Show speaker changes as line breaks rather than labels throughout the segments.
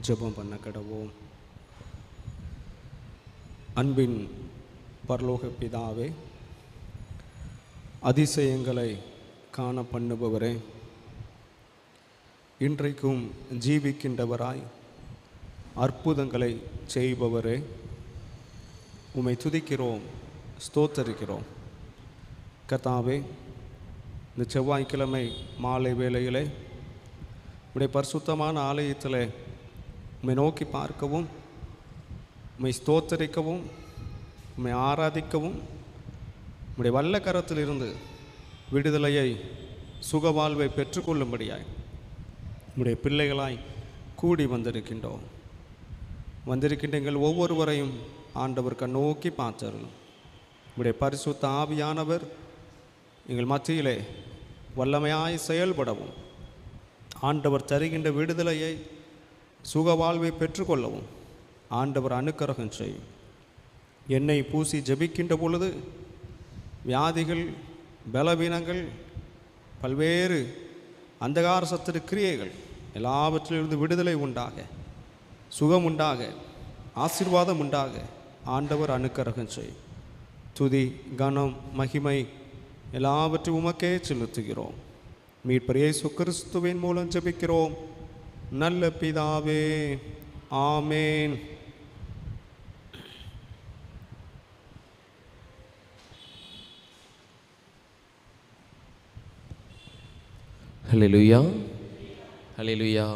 ஜெபம் பண்ண கடவோம். அன்பின் பரலோக பிதாவே, அதிசயங்களை காண பண்ணுபவரே, இன்றைக்கும் ஜீவிக்கின்றவராய் அற்புதங்களை செய்பவரே, உம்மை துதிக்கிறோம், ஸ்தோத்தரிக்கிறோம். கர்த்தாவே, இந்த செவ்வாய்க்கிழமை மாலை வேளையிலே உம்முடைய பரிசுத்தமான ஆலயத்தில் உம்மை நோக்கி பார்க்கவும், உம்மை ஸ்தோத்தரிக்கவும், உம்மை ஆராதிக்கவும், உம்முடைய வல்ல கரத்திலிருந்து விடுதலையை சுகவாழ்வை பெற்றுக்கொள்ளும்படியாய் உம்முடைய பிள்ளைகளாய் கூடி வந்திருக்கின்ற எங்கள் ஒவ்வொருவரையும் ஆண்டவர் கண்ணோக்கி பார்த்தார்கள். உம்முடைய பரிசுத்த ஆவியானவர் எங்கள் மத்தியிலே வல்லமையாய் செயல்படவும், ஆண்டவர் தருகின்ற விடுதலையை சுகவாழ்வை பெற்றுக்கொள்ளவும் ஆண்டவர் அனுக்கிரகம் செய்யும். என்னை பூசி ஜெபிக்கின்ற பொழுது வியாதிகள், பலவீனங்கள், பல்வேறு அந்தகார சத்துரு கிரியைகள் எல்லாவற்றிலிருந்து விடுதலை உண்டாக, சுகம் உண்டாக, ஆசீர்வாதம் உண்டாக ஆண்டவர் அனுக்கிரகம் செய்யும். துதி, கனம், மகிமை எல்லாவற்றையும் உமக்கே செலுத்துகிறோம். மீட்பர் இயேசு கிறிஸ்துவின் மூலம் ஜெபிக்கிறோம் நல்ல பிதாவே, ஆமேன்.
ஹல்லேலூயா, ஹல்லேலூயா.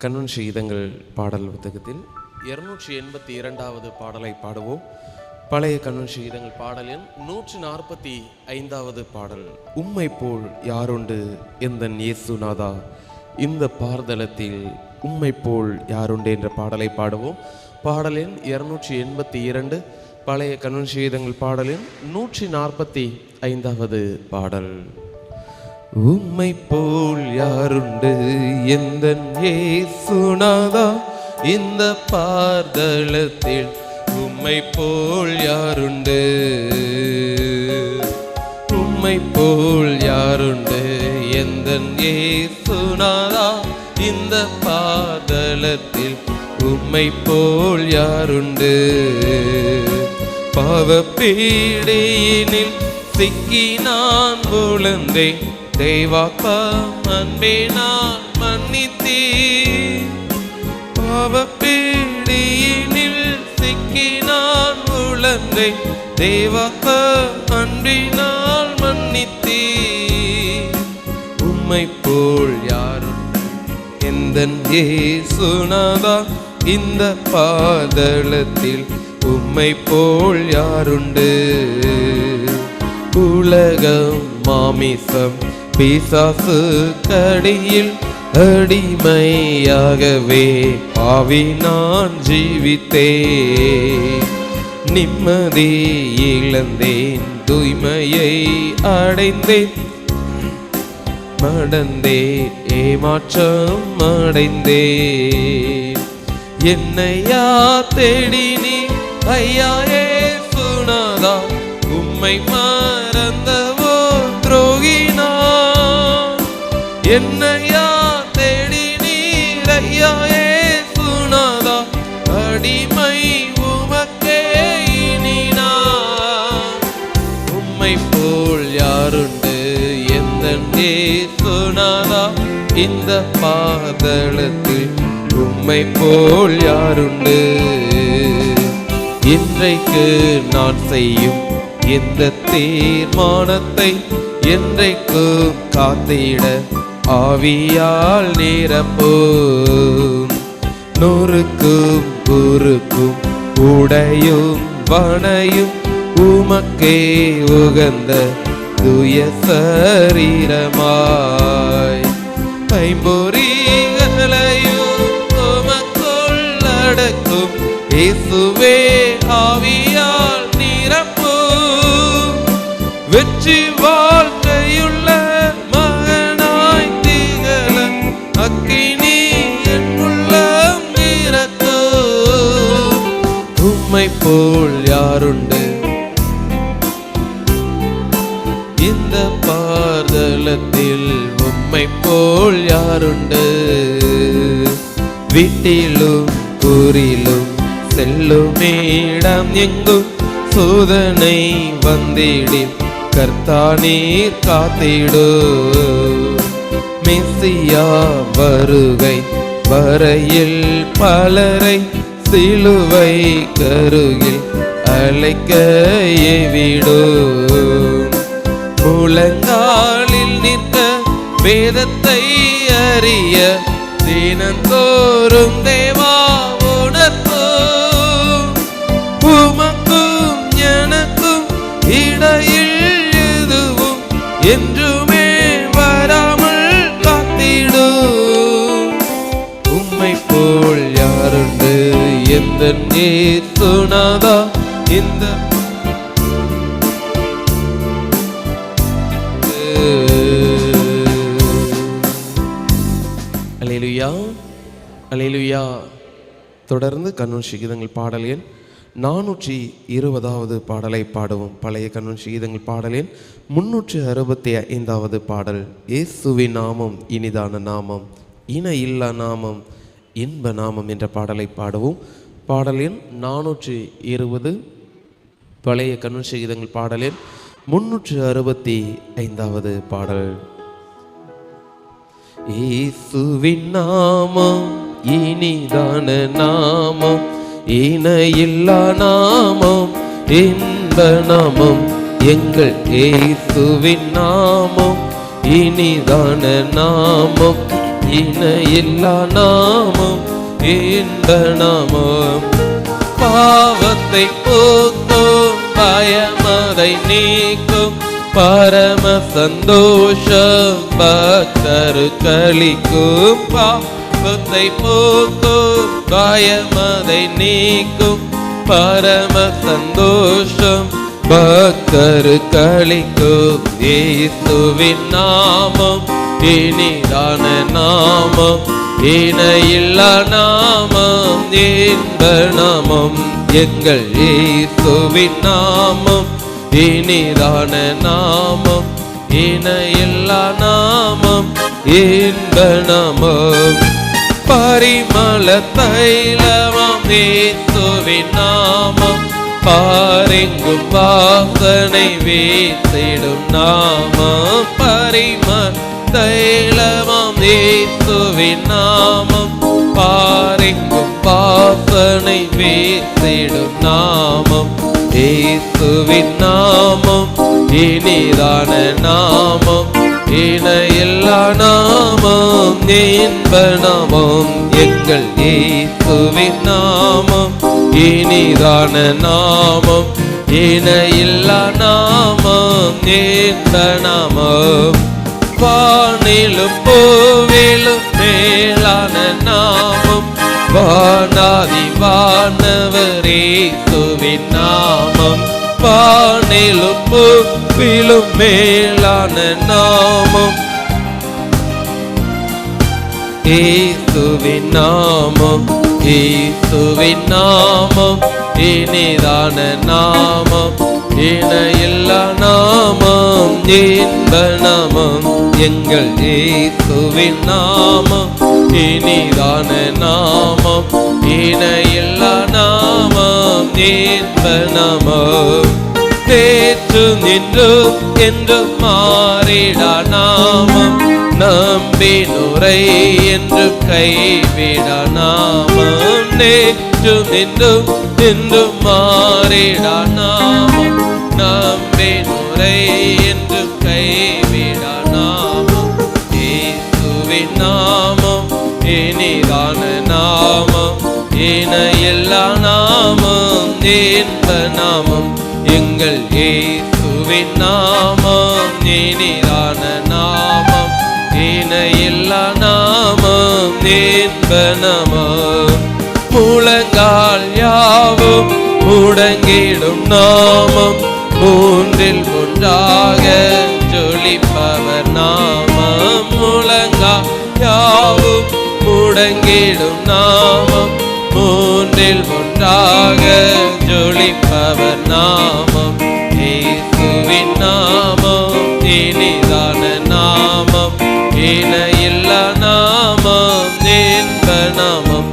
கண்ணன் சீதங்கள் பாடல் புத்தகத்தில் 282வது பாடலை பாடுவோம். பழைய கண்ணன் சீதங்கள் பாடலின் 145வது பாடல். உம்மை போல் யாருண்டு எந்தன் இயேசுநாதா, இந்த பார்தலத்தில் உம்மை போல் யாருண்டு என்ற பாடலை பாடுவோம். பாடலின் 282, பழைய கண்ணன் சீதங்கள் பாடலின் 145வது பாடல். உம்மை போல் யாருண்டு எந்தன் இயேசுநாதா, இந்த பார்தலத்தில் உம்மை போல் யாருண்டு, உம்மை போல் யாருண்டு எந்தன் இயேசுநாதா, இந்த பாதலத்தில் உம்மை போல் யாருண்டு. பாவப்பீடையினில் சிக்கி நான் விழுந்தேன், தெய்வாக்கம் அன்பே நான் மன்னித்தீர். பாவப்பீடையினில் சிக்கி நான் விழுந்தேன், தெய்வாக்கம் அன்பினால் மன்னித்தீர். உம்மை போல் யாருண்டு எந்தன் இயேசுநாதா, இந்த பாதலத்தில் உம்மை போல் யாருண்டு. உலகம், மாமிசம், பிசாசு கடியில் அடிமையாகவே பாவி நான் ஜீவித்தேன். நிம்மதி இழந்தேன், தூய்மையை அடைந்தேன், மடந்தேன், ஏமாற்றம் அடைந்தேன். என்னையா தேடினி ஐயா இயேசுநாதா, உம்மை மறந்தவோ துரோகினான். என்னையா தேடினீர் ஐயா இயேசுநாதா, அடிமை உமக்கே இனினான். உம்மை போல் யாருண்டு எந்தன் இயேசுநாதா, இந்த பாதலத்தில் உம்மை போல் யாருண்டு. இன்றைக்கு நான் செய்யும் எந்த தீர்மானத்தை என்றைக்கும் காத்திட ஆவியால் நிரப்பும். நூறுக்கும் குறுக்கும் உடையும் வனையும் உமக்கே உகந்த தூய சரீரமாய், ஐம்பொறிகளையும் உமக்குள் அடக்கும் இயேசுவே ஆவியால் நிரப்பும். வெற்றி வாழ்க்கையுள்ள மகனாய் திகழ அக்கினி என் உள்ளம் நிரப்பும். உம்மை போல் யாருண்டு இந்த பார்தலத்தில், உம்மை போல் யாருண்டு. வீட்டிலும் ஊரிலும் செல்லுமிடம் எங்கும் சோதனை வந்திடில் கர்த்தானீர் காத்திடு. மெசியா வருகை வரையில் பலரை சிலுவை கருகில் அழைக்க ஏவிடு. முழங்காலில் நிற்க வேதத்தை அறிய தினந்தோறும் தேவா உணர்த்தோ. உமக்கும் எனக்கும் இடையில் எதுவும் என்றுமே வராமல் காத்திடு. உம்மை போல் யாருண்டு எந்த நேசுனாதா இந்த அல்லேலூயா அல்லேலூயா. தொடர்ந்து கண்ணூர் சங்கீதங்கள் பாடல் எண் 420வது பாடலை பாடுவோம். பழைய கண்ணூர் சங்கீதங்கள் பாடல் எண் 365வது பாடல். இயேசுவின் நாமம் இனிதான நாமம், இணை இல்லா நாமம், இன்ப நாமம் என்ற பாடலை பாடுவோம். பாடல் எண் 420 பழைய கண்ணூர் சங்கீதங்கள் பாடல் எண் 365வது பாடல். இயேசுவின் நாமம் இனிதான நாமம், இணையில்லா நாமம், இன்ப நாமம், எங்கள் இயேசுவின் நாமம் இனிதான நாமம், இணையில்லா நாமம், இன்ப நாமம். பாவத்தை போக்கும் பயமதை நீக்கும் பரம சந்தோஷம் பக்தரு களிக்கும். பாவத்தை போக்கும் பயமதை நீக்கும் பரம சந்தோஷம் பக்தரு களிக்கும். இயேசுவின் நாமம் இனிதான நாமம், இணையில்லா நாமம், இன்ப நாமம், எங்கள் இயேசுவின் நாமம் இனிதான நாமம், இணையில்லா நாமம், இன்ப நாமம். பரிமள தைலமாம் இயேசுவின் நாமம், பாரெங்கும் வாசனை வீசிடும் நாமம். பரிமள தைலமாம் இயேசுவின் நாமம், பாரெங்கும் வாசனை வீசிடும் நாமம். இயேசுவின் நாமம் இனிதான நாமம், இணையில்லா நாமம், இன்ப நாமம், எங்கள் இயேசுவின் நாமம் இனிதான நாமம், இணையில்லா நாமம், இன்ப நாமம். வானிலும் பூவிலும் மேலான நாமம், வானாதி வானவர் இயேசுவின் நாமம். வானிலும் பூவிலும் மேலான நாமம், இயேசுவின் நாமம், இயேசுவின் நாமம் இனிதான நாமம், இணையில்லா நாமம், இன்ப நாமம், எங்கள் இயேசுவின் நாமம் இனிதான நாமம், இணையில்லா நாமம், இன்ப நாமம். நேற்றும் இன்றும் என்றும் மாறிடா நாமம், நம்பினுரை என்று கைவிடா நாமம். நேற்றும் இன்றும் என்றும் மாறிடா நாமம், நம்பினுரை என்று கைவிடா நாமம். இயேசுவின் நாமம் இனிதான நாமம், இணையில்லா நாமம், இன்ப நாமம், எங்கள் இயேசுவின் நாமம் இனிதான நாமம், இணையில்லா நாமம், இன்ப நாமம். முழங்கால் யாவும் முடங்கிடும் நாமம், மூன்றில் ஒன்றாக ஜொலிப்பவர் நாமம். முழங்கால் யாவும் முடங்கிடும் நாமம், மூன்றில் ஒன்றாக ஜொலிப்பவர் நாமம். இயேசுவின் நாமம் இனிதான நாமம், இணையில்லா நாமம், இன்ப நாமம்,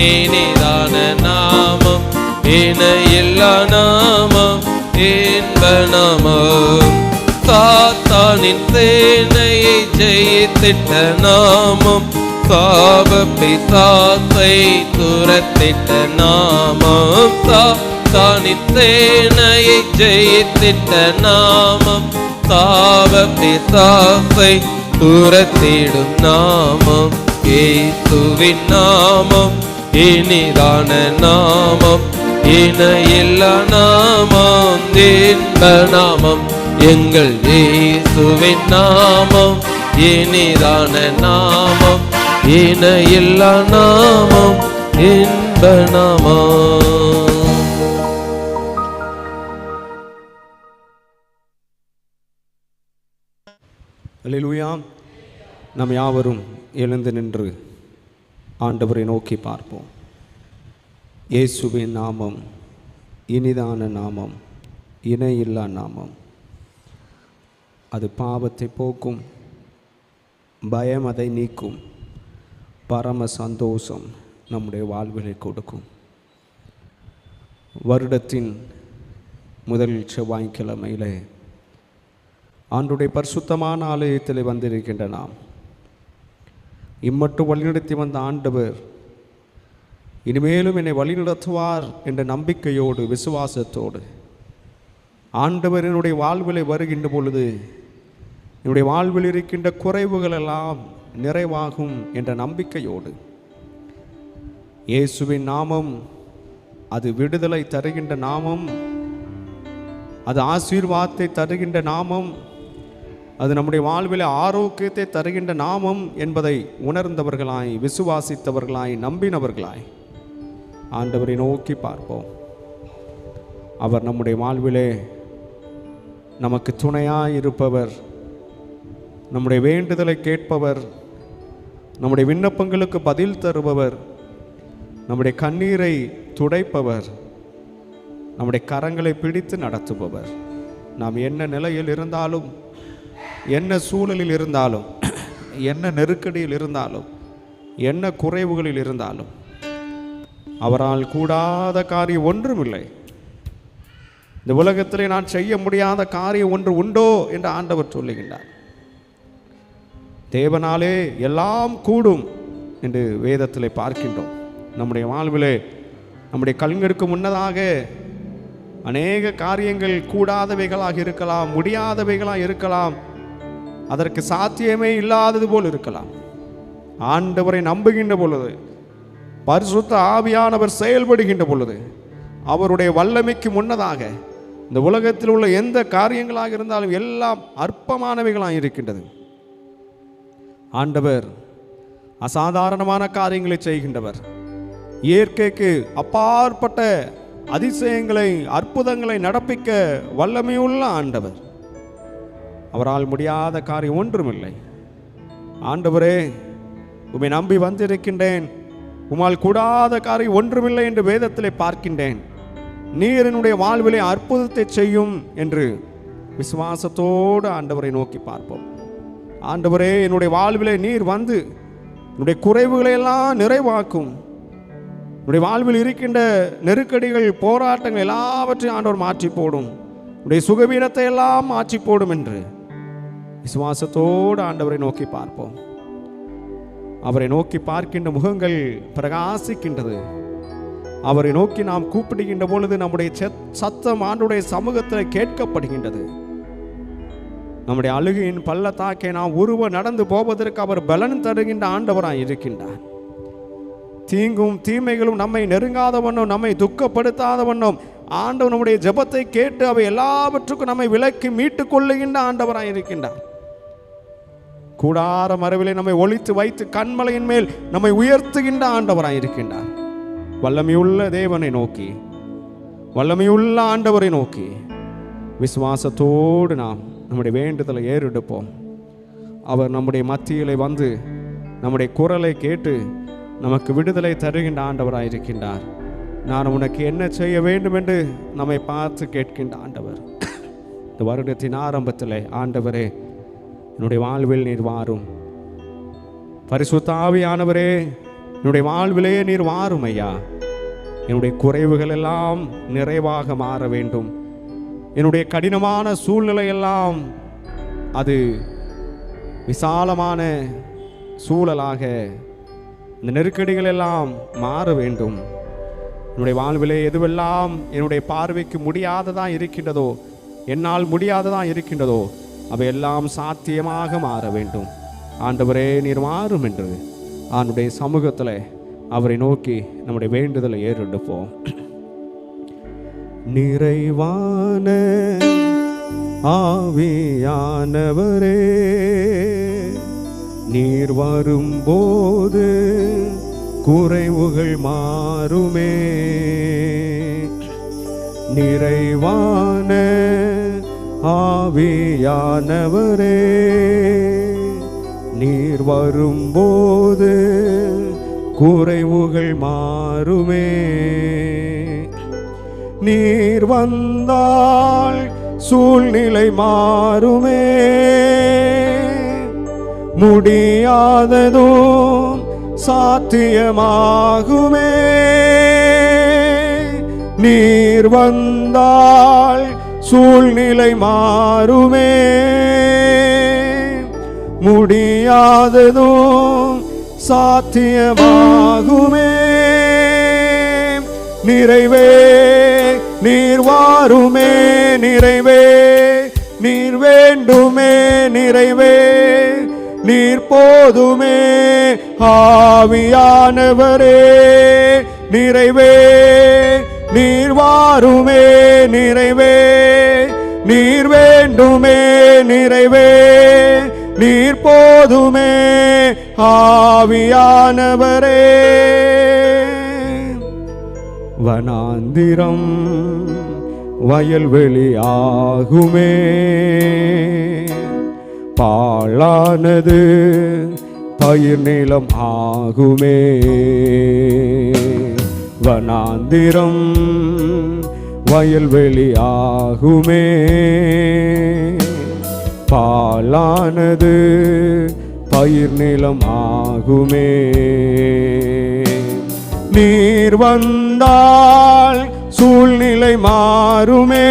இனிதான நாமம், இணையில்லா நாமம், இன்ப நாமம். சாத்தானின் சேனையை ஜெயித்திட்ட நாமம், சாப பிசாசை துரத்திட்ட நாமம். சாத்தானின் சேனையை ஜெயித்திட்ட நாமம், சாப பிசாசை துரத்திடும் நாமம். இயேசுவின் நாமம் இனிதான நாமம், இணையில்லா நாமம், இன்ப நாமம். எங்கள் இயேசுவின் நாமம் இனிதான நாமம், இணையில்லா நாமம், இன்ப நாமம்.
அல்லேலூயா. நாம் யாவரும் எழுந்து நின்று ஆண்டவரை நோக்கி பார்ப்போம். இயேசுவின் நாமம் இனிதான நாமம், இணையில்லா நாமம். அது பாவத்தை போக்கும், பயம் அதை நீக்கும், பரம சந்தோஷம் நம்முடைய வாழ்விலை கொடுக்கும். வருடத்தின் முதல் செவ்வாய்க்கிழமையிலே ஆண்டுடைய பரிசுத்தமான ஆலயத்தில் வந்திருக்கின்ற நாம், இம்மட்டும் வழிநடத்தி வந்த ஆண்டவர் இனிமேலும் என்னை வழிநடத்துவார் என்ற நம்பிக்கையோடு விசுவாசத்தோடு ஆண்டவர் என்னுடைய வாழ்விலை வருகின்ற பொழுது என்னுடைய வாழ்வில் இருக்கின்ற குறைவுகள் எல்லாம் நிறைவாகும் என்ற நம்பிக்கையோடு, இயேசுவின் நாமம் அது விடுதலை தருகின்ற நாமம், அது ஆசீர்வாதத்தை தருகின்ற நாமம், அது நம்முடைய வாழ்வில் ஆரோக்கியத்தை தருகின்ற நாமம் என்பதை உணர்ந்தவர்களாய், விசுவாசித்தவர்களாய், நம்பினவர்களாய் ஆண்டவரை நோக்கி பார்ப்போம். அவர் நம்முடைய வாழ்விலே நமக்கு துணையாய் இருப்பவர், நம்முடைய வேண்டுதலை கேட்பவர், நம்முடைய விண்ணப்பங்களுக்கு பதில் தருபவர், நம்முடைய கண்ணீரை துடைப்பவர், நம்முடைய கரங்களை பிடித்து நடத்துபவர். நாம் என்ன நிலையில் இருந்தாலும், என்ன சூழலில் இருந்தாலும், என்ன நெருக்கடியில் இருந்தாலும், என்ன குறைவுகளில் இருந்தாலும் அவரால் கூடாத காரியம் ஒன்றுமில்லை. இந்த உலகத்திலே நான் செய்ய முடியாத காரியம் ஒன்று உண்டோ என்று ஆண்டவர் சொல்லுகின்றார். தேவனாலே எல்லாம் கூடும் என்று வேதத்திலே பார்க்கின்றோம். நம்முடைய வாழ்விலே நம்முடைய கண்களுக்கு முன்னதாக அநேக காரியங்கள் கூடாதவைகளாக இருக்கலாம், முடியாதவைகளாக இருக்கலாம், அதற்கு சாத்தியமே இல்லாதது போல் இருக்கலாம். ஆண்டவரை நம்புகின்ற பொழுது, பரிசுத்த ஆவியானவர் செயல்படுகின்ற பொழுது, அவருடைய வல்லமைக்கு முன்னதாக இந்த உலகத்தில் உள்ள எந்த காரியங்களாக இருந்தாலும் எல்லாம் அற்பமானவைகளாக இருக்கின்றது. ஆண்டவர் அசாதாரணமான காரியங்களை செய்கின்றவர். இயற்கைக்கு அப்பாற்பட்ட அதிசயங்களை, அற்புதங்களை நடப்பிக்க வல்லமையுள்ள ஆண்டவர். அவரால் முடியாத காரியம் ஒன்றுமில்லை. ஆண்டவரே, உம்மை நம்பி வந்திருக்கின்றேன், உம்மால் கூடாத காரியம் ஒன்றுமில்லை என்று வேதத்திலே பார்க்கின்றேன். நீர் என்னுடைய வாழ்விலே அற்புதத்தை செய்யும் என்று விசுவாசத்தோடு ஆண்டவரை நோக்கி பார்ப்போம். ஆண்டவரே, என்னுடைய வாழ்விலே நீர் வந்து என்னுடைய குறைவுகளை எல்லாம் நிறைவாக்கும், என்னுடைய வாழ்வில் இருக்கின்ற நெருக்கடிகள், போராட்டங்கள் எல்லாவற்றையும் ஆண்டவர் மாற்றி போடும், என்னுடைய சுகவீனத்தை எல்லாம் மாற்றி போடும் என்று விசுவாசத்தோடு ஆண்டவரை நோக்கி பார்ப்போம். அவரை நோக்கி பார்க்கின்ற முகங்கள் பிரகாசிக்கின்றது. அவரை நோக்கி நாம் கூப்பிடுகின்ற பொழுது நம்முடைய சத்தம் ஆண்டுடைய சமூகத்தில் கேட்கப்படுகின்றது. நம்முடைய அழுகையின் பள்ளத்தாக்கை நாம் உருவ நடந்து போவதற்கு அவர் பலன் தருகின்ற ஆண்டவராய் இருக்கின்றார். தீங்கும் தீமைகளும் நம்மை நெருங்காத வண்ணம், நம்மை துக்கப்படுத்தாத வண்ணம் ஆண்டவர் நம்முடைய ஜெபத்தை கேட்டு அவை எல்லாவற்றுக்கும் நம்மை விலக்கி மீட்டுக் கொள்ளுகின்ற ஆண்டவராய் இருக்கின்றார். கூடார மரவிலே நம்மை ஒளித்து வைத்து கண்மலையின் மேல் நம்மை உயர்த்துகின்ற ஆண்டவராய் இருக்கின்றார். வல்லமையுள்ள தேவனை நோக்கி, வல்லமையுள்ள ஆண்டவரை நோக்கி விசுவாசத்தோடு நாம் நம்முடைய வேண்டுதலை ஏறெடுப்போம். அவர் நம்முடைய மத்தியிலே வந்து நம்முடைய குரலை கேட்டு நமக்கு விடுதலை தருகின்ற ஆண்டவராய் இருக்கின்றார். நான் உனக்கு என்ன செய்ய வேண்டும் என்று நம்மை பார்த்து கேட்கின்ற ஆண்டவர். இந்த வருடத்தின் ஆரம்பத்தில், ஆண்டவரே, என்னுடைய வாழ்வில் நீர் வாரும். பரிசுத்த ஆவியானவரே, என்னுடைய வாழ்விலேயே நீர் வாரும் ஐயா. என்னுடைய குறைவுகள் எல்லாம் நிறைவாக மாற வேண்டும். என்னுடைய கடினமான சூழ்நிலையெல்லாம் அது விசாலமான சூழலாக, இந்த நெருக்கடிகள் எல்லாம் மாற வேண்டும். என்னுடைய வாழ்விலே எதுவெல்லாம் என்னுடைய பார்வைக்கு முடியாததான் இருக்கின்றதோ, என்னால் முடியாததான் இருக்கின்றதோ, அவையெல்லாம் சாத்தியமாக மாற வேண்டும். ஆண்டவரே நீர் மாறும் என்று ஆண்டுடைய சமூகத்தில் அவரை நோக்கி நம்முடைய வேண்டுதலை ஏறெடுப்போம். நிறைவான ஆவியானவரே, நீர் வரும்போது குறைவுகள் மாறுமே. நிறைவான ஆவியானவரே, நீர் வரும்போது குறைவுகள் மாறுமே. நீர் வந்தால் சூழ்நிலை மாறுமே. முடியாததும் சாத்தியமாகுமே. நீர் வந்தால் சூழ்நிலை மாறுமே. முடியாததும் சாத்தியமாகுமே. நிறைவே நீர் வாருமே. நிறைவே நீர் வேண்டுமே. நிறைவே நீர் போதுமே. ஆவியானவரே, நிறைவே நீர் வாருமே. நிறைவே நீர் வேண்டுமே. நிறைவே நீர் போதுமே. ஆவியானவரே, வனாந்திரம் வயல்வெளி ஆகுமே. பாழானது பயிர் நிலம் ஆகுமே. வனாந்திரம் வயல்வெளி ஆகுமே. பாழானது பயிர் நிலம் ஆகுமே. நீர் வந்தால் சூழ்நிலை மாறுமே.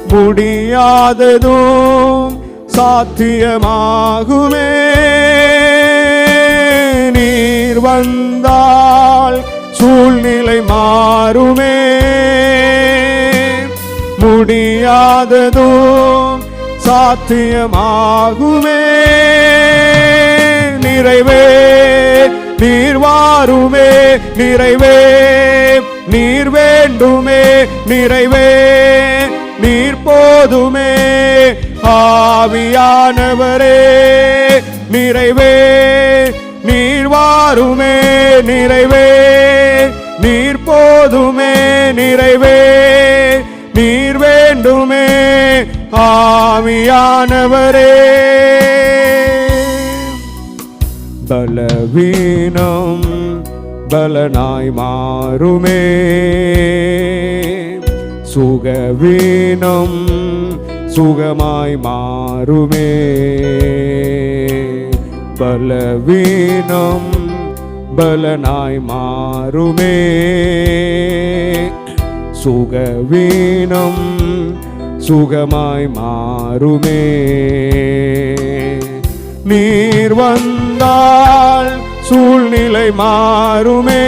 முடியாததும் சாத்தியமாகுமே. நீர் வந்தால் சூழ்நிலை மாறுமே. முடியாததும் சாத்தியமாகுமே. நிறைவே நீர் வாருமே. நிறைவே நீர் வேண்டுமே. நிறைவே நீர் போதுமே. ஆவியானவரே, நிறைவே நீர் வாருமே. நிறைவே நீர் போதுமே. நிறைவே நீர் வேண்டுமே. ஆவியானவரே, பலவீனம் பலனாய் மாறுமே. சுகவீனம் சுகமாய் மாறுமே. பலவீனம் பலனாய் மாறுமே. சுகவீனம் சுகமாய் மாறுமே. நீர் வந்தால் சூழ்நிலை மாறுமே.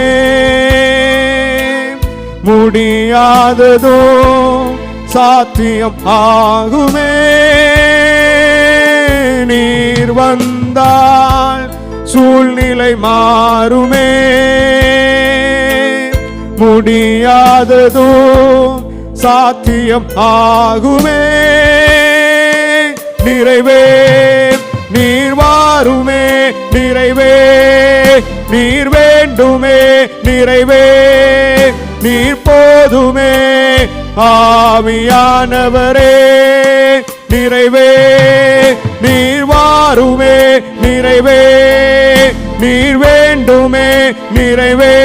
முடியாததும் சாத்தியம் ஆகுமே. நீர் வந்தால் சூழ்நிலை மாறுமே. முடியாததும் சாத்தியம் ஆகுமே. நிறைவே நீர் வாருமே. நிறைவே நீர் வேண்டுமே. நிறைவே நீர் போதுமே. ஆவியானவரே, நிறைவே நீர் வாருமே. நிறைவே நீர் வேண்டுமே. நிறைவே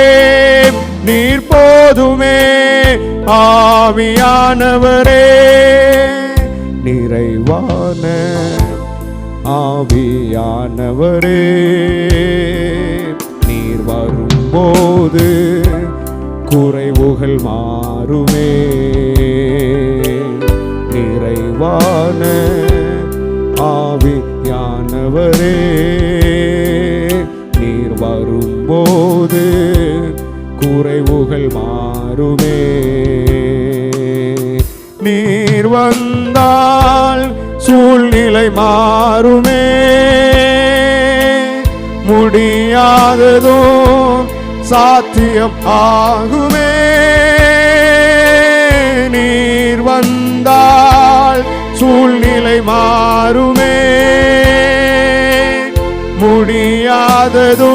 நீர் போதுமே. ஆவியானவரே, நிறைவான ஆவியானவரே, வரும்போது குறைவுகள் மாறுமே. நிறைவான ஆவியானவரே, நீர் வரும்போது குறைவுகள் மாறுமே. நீர் வந்தால் சூழ்நிலை மாறுமே. முடியாததும் சாத்தியம் ஆகுமே. நீர் வந்தால் சூழ்நிலை மாறுமே. முடியாததும்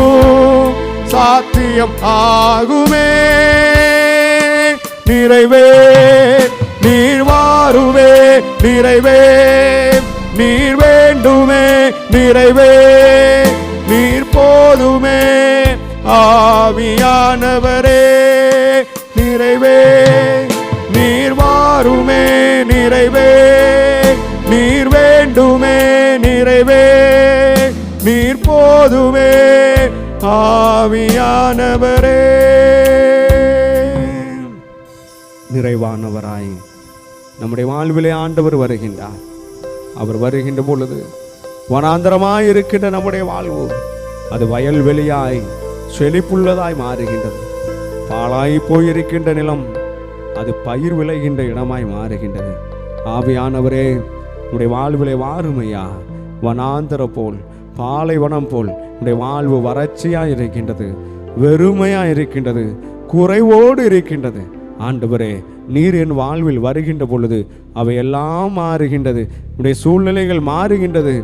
சாத்தியம் ஆகுமே. நிறைவே நீர் வாருவே, நிறைவே நீர் வேண்டுமே, நிறைவே நீர் போதுமே. ஆவியானவரே, நிறைவே நீர் வாருமே, நிறைவே நீர் வேண்டுமே, நிறைவே நீர் போதுமே. ஆவியானவரே, நிறைவானவராய் நம்முடைய வாழ்விலே ஆண்டவர் வருகின்றார். அவர் வருகின்ற பொழுது வனாந்தரமாய் இருக்கின்ற நம்முடைய வாழ்வு அது வயல்வெளியாய் செழிப்புள்ளதாய் மாறுகின்றது. பாழாய் போயிருக்கின்ற நிலம் அது பயிர் விளைகின்ற இடமாய் மாறுகின்றது. ஆவியானவரே, உடைய வாழ்விலே வாருமையா. வனாந்தர போல், பாலைவனம் போல் உடைய வாழ்வு வறட்சியாய் இருக்கின்றது, வெறுமையாய் இருக்கின்றது, குறைவோடு இருக்கின்றது. ஆண்டவரே, நீர் என் வாழ்வில் வருகின்ற பொழுது அவையெல்லாம் மாறுகின்றது. உடைய சூழ்நிலைகள் மாறுகின்றது,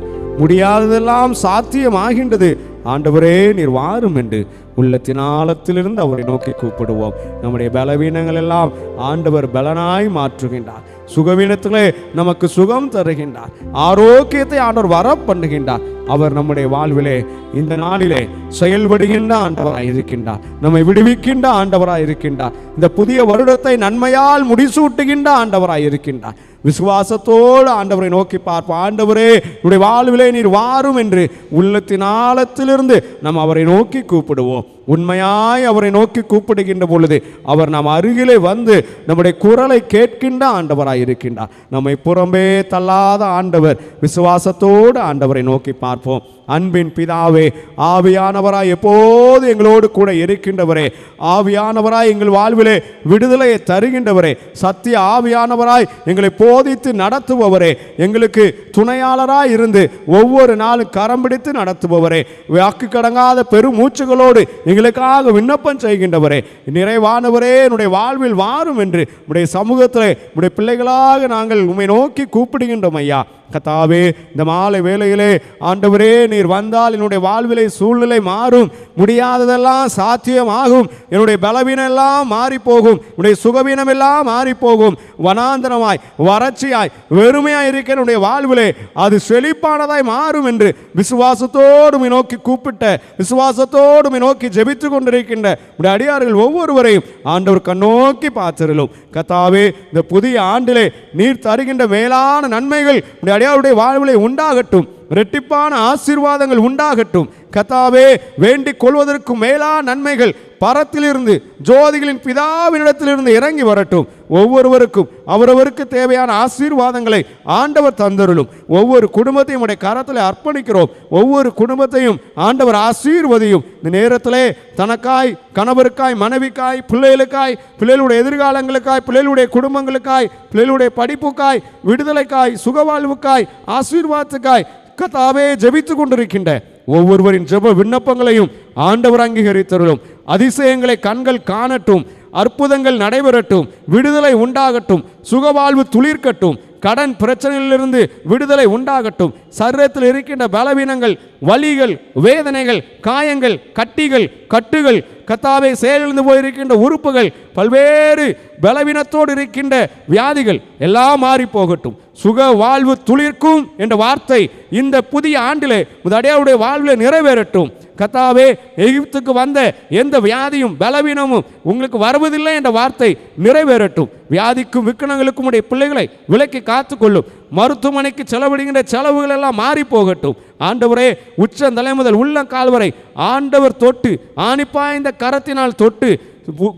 முடியாததெல்லாம் சாத்தியமாகின்றது. ஆண்டவரே, நீர் வாரும் என்று உள்ளத்தின் ஆழத்திலிருந்து அவரை நோக்கி கூப்பிடுவோம். நம்முடைய பலவீனங்கள் எல்லாம் ஆண்டவர் பலனாய் மாற்றுகின்றார். சுகவீனத்திலே நமக்கு சுகம் தருகின்றார். ஆரோக்கியத்தை ஆண்டவர் வர பண்ணுகின்றார். அவர் நம்முடைய வாழ்விலே இந்த நாளிலே செயல்படுகின்ற ஆண்டவராய் இருக்கின்றார். நம்மை விடுவிக்கின்ற ஆண்டவராய் இருக்கின்றார். இந்த புதிய வருடத்தை நன்மையால் முடிசூட்டுகின்ற ஆண்டவராய் இருக்கின்றார். விசுவாசத்தோடு ஆண்டவரை நோக்கி பார்ப்போம். ஆண்டவரே, உடைய வாழ்விலே நீர் வாரும் என்று உள்ளத்தின் ஆழத்திலிருந்து நாம் அவரை நோக்கி கூப்பிடுவோம். உண்மையாய் அவரை நோக்கி கூப்பிடுகின்ற பொழுது அவர் நாம் அருகிலே வந்து நம்முடைய குரலை கேட்கின்ற ஆண்டவராய் இருக்கின்றார். நம்மை புறம்பே தள்ளாத ஆண்டவர். விசுவாசத்தோடு ஆண்டவரை நோக்கி பார்ப்போம். அன்பின் பிதாவே, ஆவியானவராய் எப்போது எங்களோடு கூட இருக்கின்றவரே, ஆவியானவராய் எங்கள் வாழ்விலே விடுதலையை தருகின்றவரே, சத்திய ஆவியானவராய் எங்களை போதித்து நடத்துபவரே, எங்களுக்கு துணையாளராய் இருந்து ஒவ்வொரு நாளும் கரம் பிடித்து நடத்துபவரே, வாக்கு கடங்காத பெருமூச்சுகளோடு எங்களுக்காக விண்ணப்பம் செய்கின்றவரே, நிறைவானவரே, என்னுடைய வாழ்வில் வாரும் என்று உடைய சமூகத்திலே உடைய பிள்ளைகளாக நாங்கள் உம்மை நோக்கி கூப்பிடுகின்றோம் ஐயா. கர்த்தாவே, இந்த மாலை வேளையிலே ஆண்டவரே, நீர் வந்தால் என்னுடைய வாழ்விலே சூழ்நிலை மாறும், முடியாததெல்லாம் சாத்தியமாகும், என்னுடைய பலவீனம் எல்லாம் மாறி போகும், என்னுடைய சுகவீனம் எல்லாம் மாறி போகும். வனாந்தரமாய் வறட்சியாய் வெறுமையாய் இருக்க என்னுடைய வாழ்விலே அது செழிப்பானதாய் மாறும் என்று விசுவாசத்தோடு நோக்கி கூப்பிட்ட, விசுவாசத்தோடு நோக்கி ஜெபித்து கொண்டிருக்கின்ற உடைய அடியார்கள் ஒவ்வொருவரையும் ஆண்டவர் கண்ணோக்கி பார்த்திருளும். கர்த்தாவே, இந்த புதிய ஆண்டிலே நீர் தருகின்ற மேலான நன்மைகள் உடைய அடியாருடைய வாழ்விலே உண்டாகட்டும், இரட்டிப்பான ஆசீர்வாதங்கள் உண்டாகட்டும். கர்த்தாவே, வேண்டிக் கொள்வதற்கு மேலான நன்மைகள் பரத்திலிருந்து ஜோதிகளின் பிதாவினிடத்திலிருந்து இறங்கி வரட்டும். ஒவ்வொருவருக்கும் அவரவருக்கு தேவையான ஆசீர்வாதங்களை ஆண்டவர் தந்தருளும். ஒவ்வொரு குடும்பத்தையும் உடைய கரத்தில் அர்ப்பணிக்கிறோம். ஒவ்வொரு குடும்பத்தையும் ஆண்டவர் ஆசீர்வதியும். இந்த நேரத்திலே தனக்காய், கணவருக்காய், மனைவிக்காய், பிள்ளைகளுக்காய், பிள்ளைகளுடைய எதிர்காலங்களுக்காய், பிள்ளைகளுடைய குடும்பங்களுக்காய், பிள்ளைகளுடைய படிப்புக்காய், விடுதலைக்காய், சுகவாழ்வுக்காய், ஆசீர்வாதத்துக்காய் கர்த்தாவே ஜெபித்து கொண்டிருக்கின்ற ஒவ்வொருவரின் ஜெப விண்ணப்பங்களையும் ஆண்டவர் அங்கீகரித்தருளும். அதிசயங்களை கண்கள் காணட்டும், அற்புதங்கள் நடைபெறட்டும், விடுதலை உண்டாகட்டும், சுகவாழ்வு துளிர்க்கட்டும், கடன் பிரச்சனையிலிருந்து விடுதலை உண்டாகட்டும், சரீரத்தில் இருக்கின்ற பலவீனங்கள், வலிகள், வேதனைகள், காயங்கள், கட்டிகள், கட்டுகள், கர்த்தாவே செயலிழந்து போயிருக்கின்ற உறுப்புகள், பல்வேறு பலவீனத்தோடு இருக்கின்ற வியாதிகள் எல்லாம் மாறி போகட்டும். சுக வாழ்வு துளிர்க்கும் என்ற வார்த்தை இந்த புதிய ஆண்டிலே அடியாருடைய வாழ்விலே நிறைவேறட்டும். கர்த்தாவே, எகிப்துக்கு வந்த எந்த வியாதியும் பலவீனமும் உங்களுக்கு வருவதில்லை என்ற வார்த்தை நிறைவேறட்டும். வியாதிக்கும் விக்கனங்களுக்கும் உடைய பிள்ளைகளை விலக்கி காத்துக்கொள்ளும். மருத்துவமனைக்கு செலவிடுகின்ற செலவுகள் எல்லாம் மாறி போகட்டும். ஆண்டவரே, உச்சந்தலை முதல் உள்ளங்கால் வரை ஆண்டவர் தொட்டு ஆணிப்பாய்ந்த கரத்தினால் தொட்டு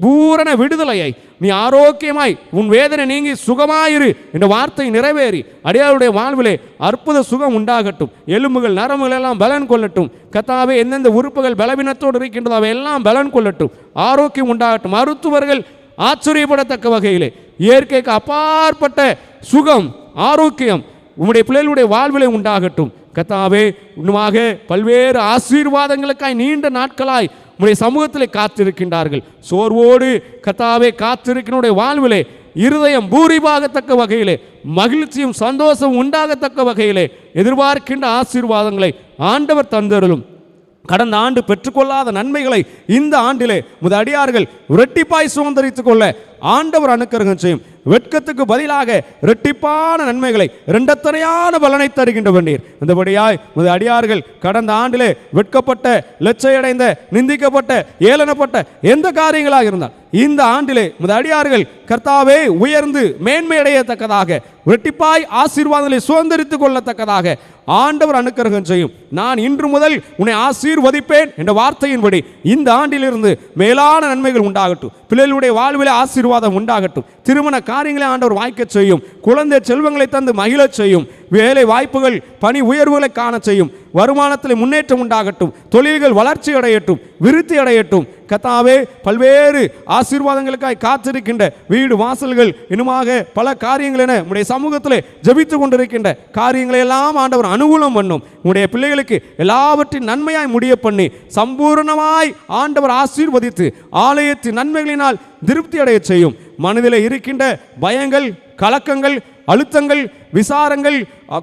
பூரண விடுதலையை, நீ ஆரோக்கியமாய் உன் வேதனை நீங்கி சுகமாயிரு என்ற வார்த்தை நிறைவேறி அடியாருடைய வாழ்விலே அற்புத சுகம் உண்டாகட்டும். எலும்புகள் நரம்புகள் எல்லாம் பலன் கொள்ளட்டும். கர்த்தாவே, எந்தெந்த உறுப்புகள் பலவீனத்தோடு இருக்கின்றதோ அவை எல்லாம் பலன் கொள்ளட்டும். ஆரோக்கியம் உண்டாகட்டும். மருத்துவர்கள் ஆச்சரியப்படத்தக்க வகையிலே இயற்கைக்கு அப்பாற்பட்ட சுகம், ஆரோக்கியம் உம்முடைய பிள்ளைகளுடைய வாழ்விலே உண்டாகட்டும். கர்த்தாவே, இன்னுமாக பல்வேறு ஆசீர்வாதங்களுக்காய் நீண்ட நாட்களாய் உம்முடைய சமூகத்திலே காத்திருக்கின்றார்கள். சோர்வோடு கர்த்தாவே காத்திருக்கிற வாழ்விலே இருதயம் பூரிபாகத்தக்க வகையிலே மகிழ்ச்சியும் சந்தோஷம் உண்டாகத்தக்க வகையிலே எதிர்பார்க்கின்ற ஆசீர்வாதங்களை ஆண்டவர் தந்தருளும். கடந்த ஆண்டு பெற்றுக்கொள்ளாத நன்மைகளை இந்த ஆண்டிலே முத அடியார்கள் இரட்டிப்பாய் சுதந்திரித்துக் கொள்ள ஆண்டவர் அனுக்கிரகம் செய்யும். வெட்கத்துக்கு பதிலாக இரட்டிப்பான நன்மைகளை, இரண்டத்தனையான பலனை தருகின்ற வேண்டீர். அந்தபடியாய் முத அடியார்கள் கடந்த ஆண்டிலே வெட்கப்பட்ட, லட்சையடைந்த, நிந்திக்கப்பட்ட, ஏளனப்பட்ட எந்த காரியங்களாக இருந்தால் இந்த ஆண்டிலே முத அடியார்கள் கர்த்தாவே உயர்ந்து மேன்மை அடையத்தக்கதாக, இரட்டிப்பாய் ஆசீர்வாதங்களை சுதந்திரித்துக் கொள்ளத்தக்கதாக ஆண்டவர் அனுக்கிரகம் செய்யும். நான் இன்று முதல் உன்னை ஆசீர்வதிப்பேன் என்ற வார்த்தையின்படி இந்த ஆண்டிலிருந்து மேலான நன்மைகள் உண்டாகட்டும். பிள்ளைகளுடைய வாழ்விலே ஆசீர்வாதம் உண்டாகட்டும். திருமண காரியங்களை ஆண்டவர் வாய்க்க செய்யும். குழந்தை செல்வங்களை தந்து மகிழச் செய்யும். வேலை வாய்ப்புகள், பணி உயர்வுகளை காண செய்யும். வருமானத்தில் முன்னேற்றம் உண்டாகட்டும். தொழில்கள் வளர்ச்சி அடையட்டும், விருத்தி அடையட்டும். கர்த்தாவே, பல்வேறு ஆசீர்வாதங்களுக்காய் காத்திருக்கின்ற வீடு வாசல்கள் இன்னுமாக பல காரியங்கள் என உடைய சமூகத்தில் ஜெபித்து கொண்டிருக்கின்ற காரியங்களை எல்லாம் ஆண்டவர் அனுகூலம் பண்ணும். உடைய பிள்ளைகளுக்கு எல்லாவற்றின் நன்மையாய் முடிய பண்ணி சம்பூர்ணமாய் ஆண்டவர் ஆசீர்வதித்து ஆலயத்தின் நன்மைகளினால் திருப்தி அடைய செய்யும். மனதில் இருக்கின்ற பயங்கள், கலக்கங்கள், அழுத்தங்கள், விசாரங்கள்,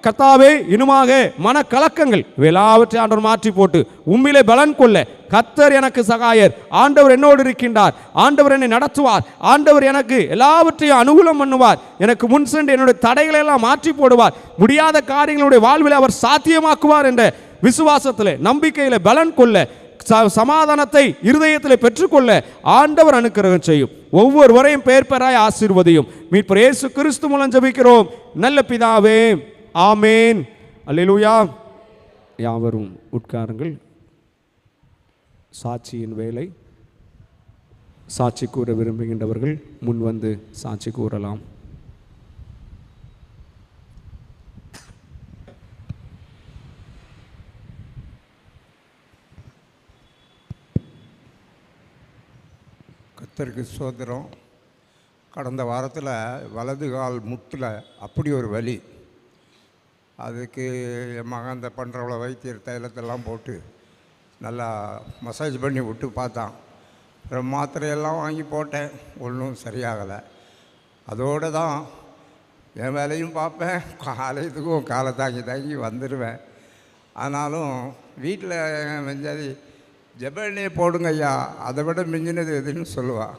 கர்த்தாவே இன்னுமாக மனக்கலக்கங்கள் எல்லாவற்றை ஆண்டவர் மாற்றி போட்டு உம்மிலே பலன் கொள்ள கர்த்தர் எனக்கு சகாயர், ஆண்டவர் என்னோடு இருக்கின்றார், ஆண்டவர் என்னை நடத்துவார், ஆண்டவர் எனக்கு எல்லாவற்றையும் அனுகூலம் பண்ணுவார், எனக்கு முன் சென்று என்னுடைய தடைகளை எல்லாம் மாற்றி போடுவார், முடியாத காரியங்களுடைய வாழ்வில் அவர் சாத்தியமாக்குவார் என்ற விசுவாசத்தில், நம்பிக்கையில் பலன் கொள்ள, சமாதானத்தை இருதயத்தில் பெற்றுக்கொள்ள ஆண்டவர் அனுக்கிரகம் செய்யும். ஒவ்வொருவரையும் பேர் பெறாய் ஆசீர்வதியும். மீட்பர் இயேசு கிறிஸ்து மூலம் ஜெபிக்கிறோம் நல்ல பிதாவே, ஆமேன். அல்லேலூயா. யாவரும் உட்காருங்கள். சாட்சியின் வேலை. சாட்சி கூற விரும்புகின்றவர்கள் முன் வந்து சாட்சி கூறலாம்.
கர்த்தருக்கு ஸ்தோத்திரம். கடந்த வாரத்தில் வலது கால் முட்டில் அப்படி ஒரு வலி. அதுக்கு என் மகன் அந்த பண்ணுறவள வைத்தியர் தைலத்தெல்லாம் போட்டு நல்லா மசாஜ் பண்ணி விட்டு பார்த்தான். அப்புறம் மாத்திரையெல்லாம் வாங்கி போட்டேன், ஒன்றும் சரியாகலை. அதோடு தான் என் வேலையும் பார்ப்பேன், ஆலயத்துக்கும் காலை தாங்கி தாங்கி வந்துடுவேன். ஆனாலும் வீட்டில் வெஞ்சாதி ஜெப எண்ணெயை போடுங்க ஐயா, அதை விட மிஞ்சினது எதுன்னு சொல்லுவாள்.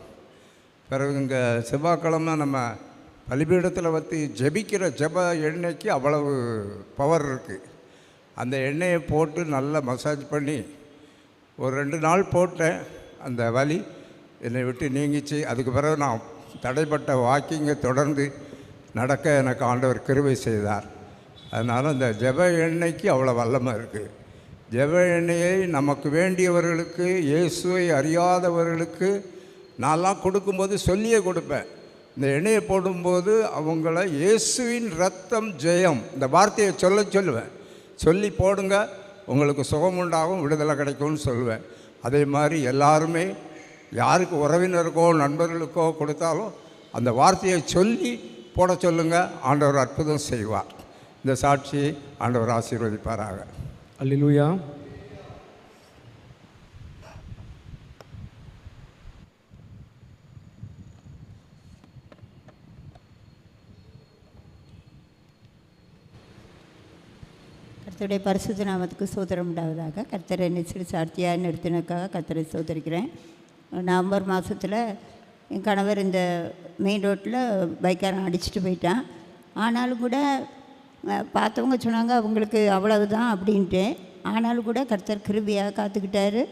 பிறகு இங்கே செவ்வாய்க்கிழமை நம்ம பலிபீடத்தில் வச்சு ஜெபிக்கிற ஜெப எண்ணெய்க்கு அவ்வளவு பவர் இருக்குது. அந்த எண்ணெயை போட்டு நல்லா மசாஜ் பண்ணி ஒரு 2 நாள் போட்டேன். அந்த வலி என்னை விட்டு நீங்கிச்சு. அதுக்கு பிறகு நான் தடைப்பட்ட வாக்கிங்கை தொடர்ந்து நடக்க எனக்கு ஆண்டவர் கிருபை செய்தார். அதனால் அந்த ஜெப எண்ணெய்க்கு அவ்வளோ வல்லமை இருக்குது. ஜெப எண்ணெயை நமக்கு வேண்டியவர்களுக்கு, இயேசுவை அறியாதவர்களுக்கு நான்லாம் கொடுக்கும்போது சொல்லியே கொடுப்பேன். இந்த எண்ணெயை போடும்போது அவங்கள இயேசுவின் இரத்தம் ஜெயம், இந்த வார்த்தையை சொல்லுவேன். சொல்லி போடுங்க, உங்களுக்கு சுகம் உண்டாகும், விடுதலை கிடைக்கும்னு சொல்லுவேன். அதே மாதிரி எல்லாருமே யாருக்கு உறவினருக்கோ நண்பர்களுக்கோ கொடுத்தாலும் அந்த வார்த்தையை சொல்லி போட சொல்லுங்கள், ஆண்டவர் அற்புதம் செய்வார். இந்த சாட்சியை ஆண்டவர் ஆசீர்வதிப்பாராக.
அல்லேலூயா.
கர்த்தருடைய பரிசுத்த நாமத்துக்கு ஸ்தோத்திரம் உண்டாவதாக. கர்த்தரை நிச்சய சாட்சியாக நிறுத்தினதுக்காக கர்த்தரை ஸ்தோத்திரிக்கிறேன். நவம்பர் மாதத்தில் என் கணவர் இந்த மெயின் ரோட்டில் பைக்காரன் அடிச்சுட்டு போயிட்டான். ஆனாலும் கூட பார்த்தவங்க சொன்னாங்க அவங்களுக்கு அவ்வளவுதான் அப்படின்ட்டு. ஆனாலும் கூட கர்த்தர் கிருபையாக காத்துக்கிட்டாரு.